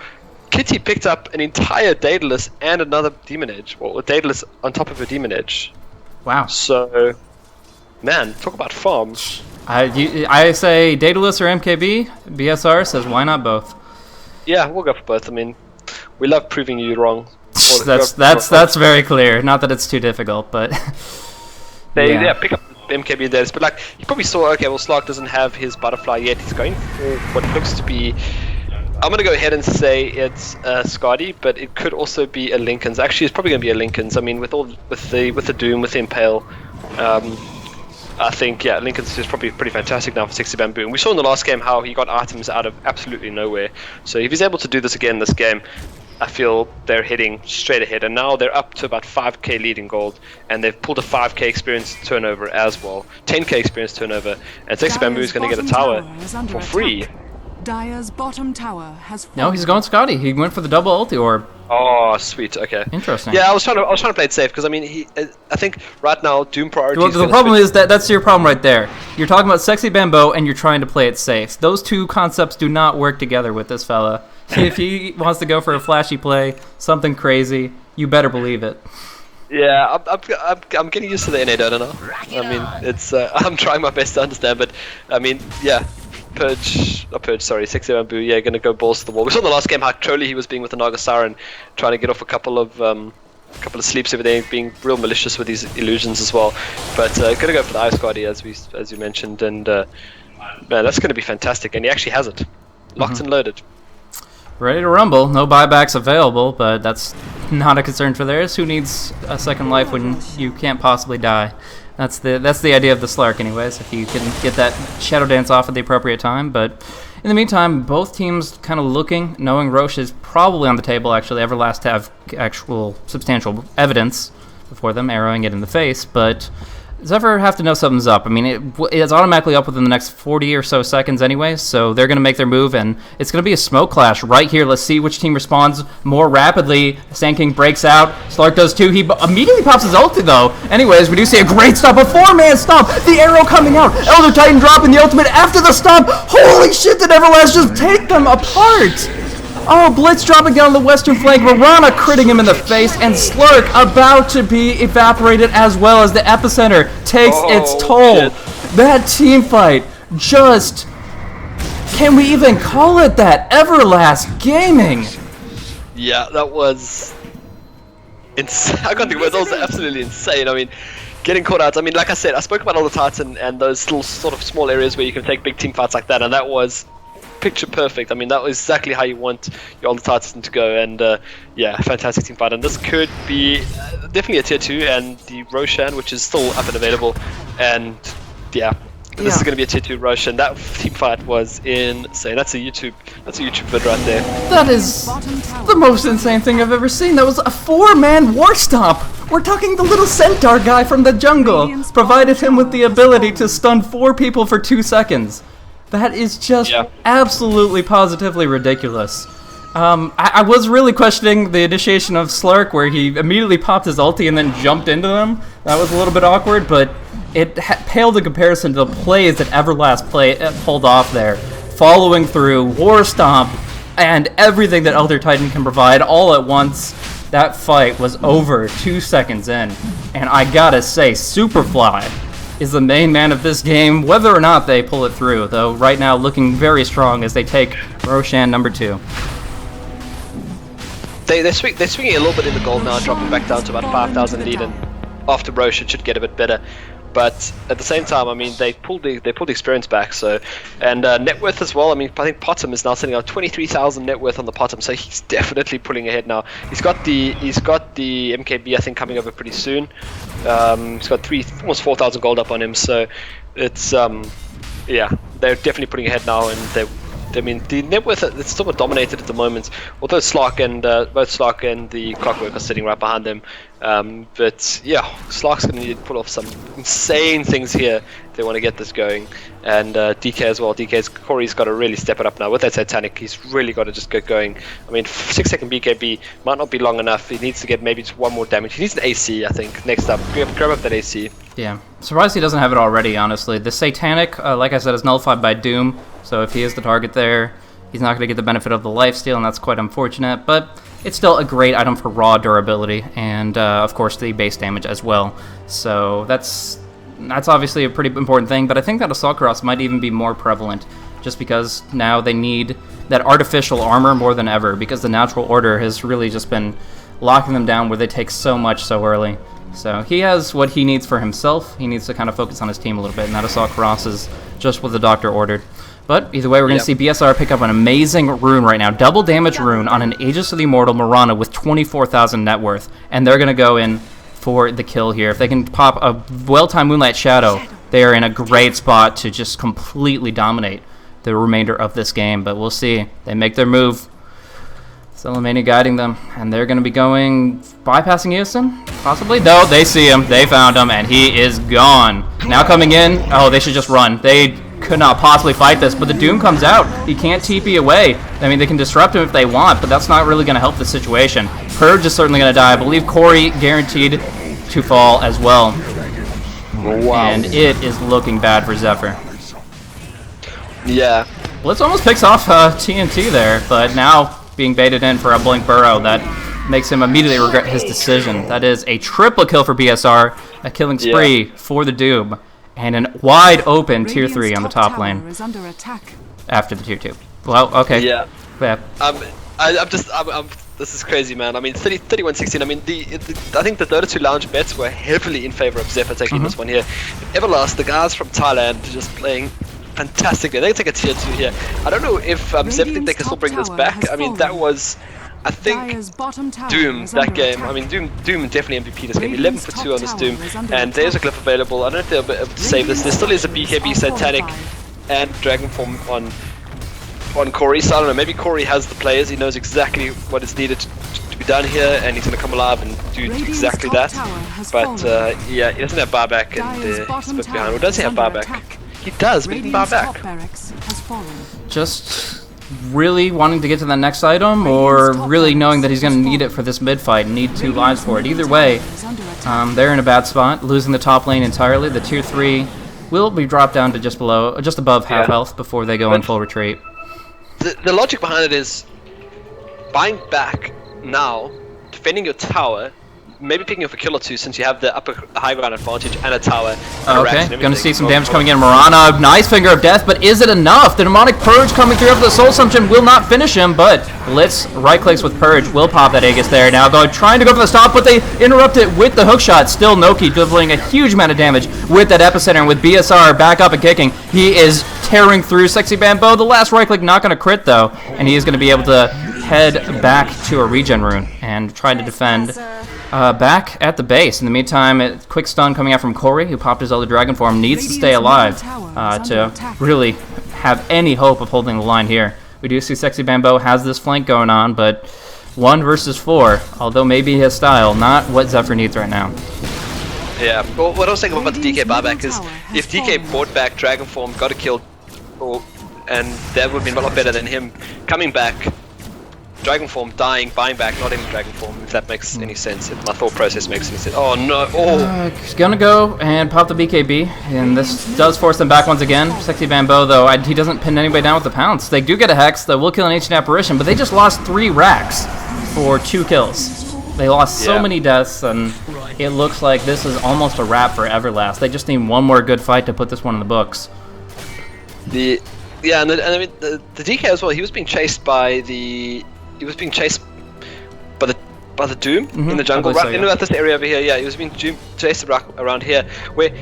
Kitty picked up an entire Daedalus and another Demon Edge. Well, a Daedalus on top of a Demon Edge. Wow. So, man, talk about farms. I say Daedalus or MKB. BSR says why not both? Yeah, we'll go for both. I mean, we love proving you wrong. That's very clear. Not that it's too difficult, but they pick up MKB Daedalus, but like you probably saw. Okay, well, Slark doesn't have his Butterfly yet. He's going for what looks to be. I'm gonna go ahead and say it's Scotty, but it could also be a Lincoln's. Actually, it's probably gonna be a Lincoln's. I mean, with the Doom, with the Impale, I think Lincoln's is probably pretty fantastic now for 60 Bamboo. And we saw in the last game how he got items out of absolutely nowhere. So if he's able to do this again this game, I feel they're heading straight ahead. And now they're up to about 5k lead in gold, and they've pulled a 5k experience turnover as well, 10k experience turnover, and 60 Bamboo is going to get a tower for free. Dire's bottom tower has fallen. No, he's going Scotty. He went for the double ulti orb. Oh, sweet. Okay. Interesting. Yeah, I was trying to play it safe because I mean, I think right now Doom priority. Well, the problem is that's your problem right there. You're talking about sexy Bambo and you're trying to play it safe. Those two concepts do not work together with this fella. If he wants to go for a flashy play, something crazy, you better believe it. Yeah, I'm getting used to the NA Dota now. I mean, it's I'm trying my best to understand, but I mean, yeah. Sexy Bamboo, yeah, gonna go balls to the wall. We saw in the last game how trolly he was being with the Naga Siren, trying to get off a couple of sleeps over there, being real malicious with these illusions as well. But gonna go for the Ice Guardy as you mentioned, and man, that's gonna be fantastic. And he actually has it, locked and loaded. Ready to rumble. No buybacks available, but that's not a concern for theirs. Who needs a second life when you can't possibly die? That's the idea of the Slark, anyways, if you can get that Shadow Dance off at the appropriate time. But in the meantime, both teams kind of looking, knowing Roche is probably on the table, actually. Everlast to have actual substantial evidence before them, arrowing it in the face. But Zephyr have to know something's up. I mean, it's automatically up within the next 40 or so seconds anyway, so they're going to make their move, and it's going to be a smoke clash right here. Let's see which team responds more rapidly. Sand King breaks out. Slark does too. He immediately pops his ulti, though. Anyways, we do see a great stop, a 4-man stomp. The arrow coming out. Elder Titan dropping the ultimate after the stomp. Holy shit, did Everlast just take them apart? Oh, Blitz dropping down the western flank, Mirana critting him in the face, and Slurk about to be evaporated as well as the epicenter takes its toll. Shit. That team fight just... Can we even call it that? Everlast.Gaming! Yeah, that was... insane. I can't think of it. That was absolutely insane. I mean, getting caught out. I mean, like I said, I spoke about all the Titan and those little sort of small areas where you can take big team fights like that, and that was... picture perfect. I mean, that was exactly how you want your Older Titan to go, and yeah, fantastic team fight. And this could be definitely a tier 2, and the Roshan, which is still up and available, and yeah, this is going to be a tier 2 Roshan. That team fight was insane. That's a YouTube vid right there. That is the most insane thing I've ever seen. That was a 4-man war stomp. We're talking the little centaur guy from the jungle provided him with the ability to stun 4 people for 2 seconds. That is just absolutely positively ridiculous. I was really questioning the initiation of Slark, where he immediately popped his ulti and then jumped into them. That was a little bit awkward, but it paled in comparison to the plays that Everlast pulled off there. Following through, War Stomp, and everything that Elder Titan can provide all at once. That fight was over 2 seconds in. And I gotta say, Superfly is the main man of this game, whether or not they pull it through, though right now looking very strong as they take Roshan number 2. They're swinging a little bit in the gold now, dropping back down to about 5,000 lead, and after Roshan should get a bit better. But at the same time, I mean, they pulled the experience back. So, and net worth as well. I mean, I think Potom is now sitting on 23,000 net worth on the Potom, so he's definitely pulling ahead now. He's got the MKB, I think, coming over pretty soon. He's got almost 4,000 gold up on him. So it's yeah, they're definitely pulling ahead now, and I mean, the net worth, it's still dominated at the moment, although Slark and both Slark and the Clockwork are sitting right behind them. But yeah, Slark's going to need to pull off some insane things here if they want to get this going. And DK as well. Corey's got to really step it up now with that Titanic. He's really got to just get going. I mean, 6-second BKB might not be long enough. He needs to get maybe just 1 more damage. He needs an AC, I think. Next up, grab up that AC. Yeah, surprised he doesn't have it already, honestly. The Satanic, like I said, is nullified by Doom, so if he is the target there, he's not going to get the benefit of the lifesteal, and that's quite unfortunate, but it's still a great item for raw durability, and of course the base damage as well. So that's obviously a pretty important thing, but I think that Assault Cross might even be more prevalent, just because now they need that artificial armor more than ever, because the natural order has really just been locking them down where they take so much so early. So he has what he needs for himself. He needs to kind of focus on his team a little bit, and that Assault Cross is just what the doctor ordered. But either way, we're going to see BSR pick up an amazing rune right now. Double damage rune on an Aegis of the Immortal Mirana with 24,000 net worth. And they're going to go in for the kill here. If they can pop a well-timed Moonlight Shadow, they are in a great spot to just completely dominate the remainder of this game. But we'll see. They make their move. Celemania guiding them, and they're going to be going bypassing Eosin, possibly? No, they see him, they found him, and he is gone. Now coming in, oh, they should just run. They could not possibly fight this, but the Doom comes out. He can't TP away. I mean, they can disrupt him if they want, but that's not really going to help the situation. Purge is certainly going to die. I believe Corey guaranteed to fall as well. Wow. And it is looking bad for Zephyr. Yeah. Blitz almost picks off TNT there, but now being baited in for a Blink Burrow, that makes him immediately regret his decision. That is a triple kill for BSR, a killing spree for the Doom, and a wide open tier 3 on the top lane after the tier 2. Well, okay. Yeah. This is crazy, man. I mean, 31-16. I mean, I think the Dota 2 Lounge bets were heavily in favor of Zephyr taking this one here. Everlast, the guys from Thailand, just playing fantastically. They take a tier 2 here. I don't know if Zephyr think they can still bring this back. I mean, that was, I think, Doom, that game. I mean, Doom definitely MVP this game. 11 for 2 on this Doom. And there's a clip available. I don't know if they'll be able to save this. There still is a BKB Satanic and Dragon Form on Corey, so I don't know, maybe Corey has the players, he knows exactly what is needed to be done here, and he's going to come alive and do exactly that. But yeah, he doesn't have buyback, and he's a bit behind. Or does he have buyback? He does, but he didn't buy back. Just really wanting to get to the next item, or really knowing that he's going to need it for this mid fight and need 2 lives for it. Either way, they're in a bad spot, losing the top lane entirely. The tier 3 will be dropped down to just above half health before they go in full retreat. The logic behind it is buying back now, defending your tower, maybe picking up a kill or 2 since you have the high ground advantage and a tower. Okay, gonna see some damage coming in. Mirana, nice Finger of Death, but is it enough? The Demonic Purge coming through after the Soul Assumption will not finish him, but Blitz right-clicks with Purge will pop that Aegis there. Now trying to go for the stop, but they interrupt it with the hookshot. Still Noki delivering a huge amount of damage with that Epicenter, and with BSR back up and kicking, he is tearing through Sexy Bambo. The last right-click not gonna crit though, and he is gonna be able to head back to a regen rune and try to defend back at the base. In the meantime, a quick stun coming out from Corey, who popped his other dragon form, needs to stay alive to really have any hope of holding the line here. We do see Sexy Bambo has this flank going on, but 1 versus 4, although maybe his style, not what Zephyr needs right now. Yeah, well, what I was thinking about the DK buyback is if DK bought back dragon form, got a kill, and that would have been a lot better than him coming back, dragon form, dying, buying back, not in dragon form, if that makes any sense, if my thought process makes any sense. Oh no, he's gonna go and pop the BKB, and this does force them back once again. Sexy Bambo, though, he doesn't pin anybody down with the pounce. They do get a Hex that will kill an Ancient Apparition, but they just lost 3 racks for 2 kills. They lost so many deaths, and it looks like this is almost a wrap for Everlast. They just need one more good fight to put this one in the books. Yeah, and I mean, the DK as well, he was being chased by the... He was being chased by the Doom in the jungle, right? You know, at this area over here. Yeah, he was being chased around here, where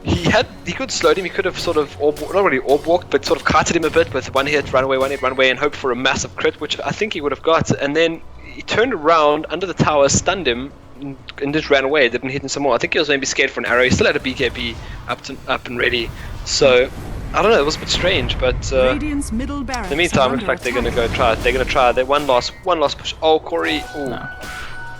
he could slow him. He could have sort of not really orb walked, but sort of kited him a bit with 1 hit, run away, and hope for a massive crit, which I think he would have got. And then he turned around under the tower, stunned him, and just ran away. Didn't hit him some more. I think he was maybe scared for an arrow. He still had a BKB up and ready. So I don't know, it was a bit strange, but in the meantime, looks like they're gonna go try it. They're gonna try their one last push. Oh, Corey,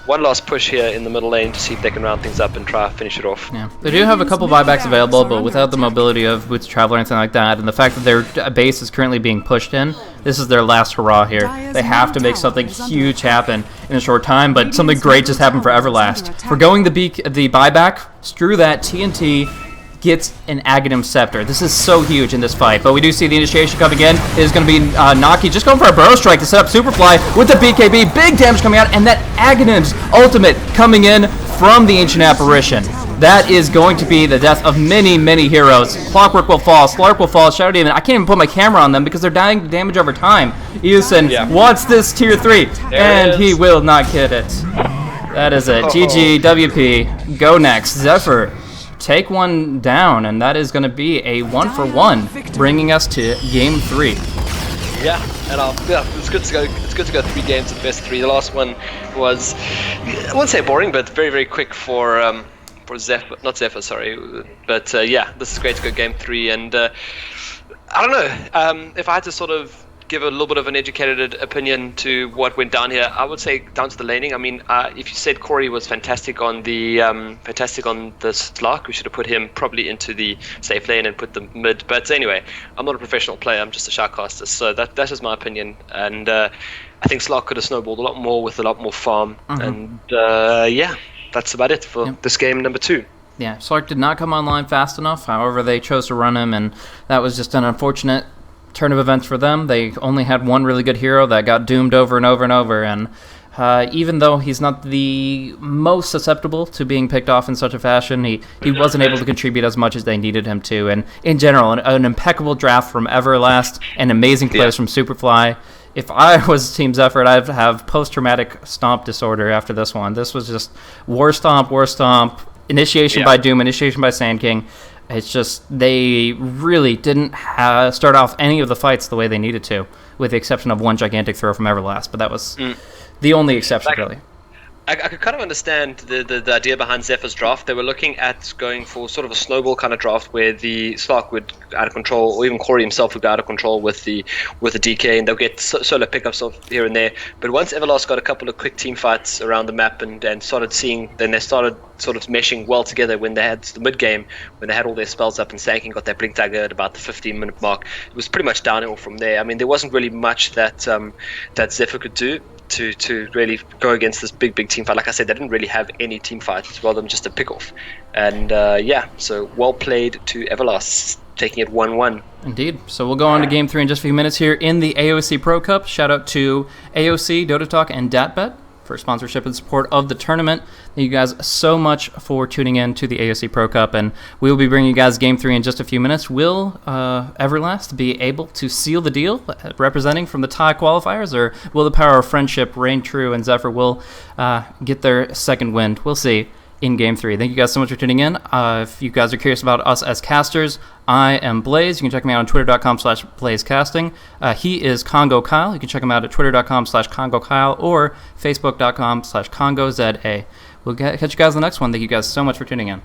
one last push here in the middle lane to see if they can round things up and try to finish it off. Yeah, they do have a couple buybacks available, but without the mobility of Boots Traveler or anything like that, and the fact that their base is currently being pushed in, this is their last hurrah here. They have to make something huge happen in a short time, but something great just happened for Everlast. For going the buyback, screw that, TNT gets an Aghanim Scepter. This is so huge in this fight, but we do see the initiation coming in. It is going to be Naki just going for a Burrow Strike to set up Superfly with the BKB. Big damage coming out, and that Aghanim's ultimate coming in from the Ancient Apparition. That is going to be the death of many, many heroes. Clockwork will fall, Slark will fall, Shadow Demon. I can't even put my camera on them because they're dying to damage over time. Eusen wants this tier 3, and he will not get it. That is it. GG, WP, go next. Zephyr, take one down, and that is going to be a 1-for-1, bringing us to game 3. Yeah, and it's good to go. It's good to go 3 games at best 3. The last one was, I wouldn't say boring, but very, very quick for Zephyr, not Zephyr, sorry. But yeah, this is great to go game 3, and I don't know. If I had to sort of give a little bit of an educated opinion to what went down here, I would say down to the laning. I mean, if you said Corey was fantastic on the Slark, we should have put him probably into the safe lane and put the mid. But anyway, I'm not a professional player. I'm just a shoutcaster, so that is my opinion. And I think Slark could have snowballed a lot more with a lot more farm. And yeah, that's about it for this game number 2. Yeah, Slark did not come online fast enough. However, they chose to run him, and that was just an unfortunate turn of events for them. They only had one really good hero that got doomed over and over and over, and even though he's not the most susceptible to being picked off in such a fashion, he wasn't able to contribute as much as they needed him to. And in general, an impeccable draft from Everlast and amazing plays from Superfly. If I was Team Zephyr, I'd have post-traumatic stomp disorder after this one. This was just war stomp, initiation by Doom, initiation by Sand King. It's just they really didn't start off any of the fights the way they needed to, with the exception of one gigantic throw from Everlast. But that was the only exception, really. I could kind of understand the idea behind Zephyr's draft. They were looking at going for sort of a snowball kind of draft where the Slark would go out of control, or even Corey himself would go out of control with the DK, and they'll get solo pickups here and there. But once Everlast got a couple of quick team fights around the map and started seeing, then they started sort of meshing well together when they had the mid game, when they had all their spells up and Sanking got that Blink Dagger at about the 15-minute mark. It was pretty much downhill from there. I mean, there wasn't really much that Zephyr could do to really go against this big team fight. Like I said, they didn't really have any team fights, rather than just a pick-off. And so well played to Everlast, taking it 1-1. Indeed. So we'll go on to Game 3 in just a few minutes here in the AOC Pro Cup. Shout out to AOC, Dota Talk, and DatBet for sponsorship and support of the tournament. Thank you guys so much for tuning in to the AOC Pro Cup, and we will be bringing you guys Game 3 in just a few minutes. Will Everlast be able to seal the deal representing from the tie qualifiers, or will the power of friendship reign true and Zephyr will get their second win? We'll see in Game 3. Thank you guys so much for tuning in. If you guys are curious about us as casters, I am Blaze. You can check me out on twitter.com/blazecasting. He is Congo Kyle. You can check him out at twitter.com/Congo Kyle or facebook.com/CongoZA. We'll catch you guys in the next one. Thank you guys so much for tuning in.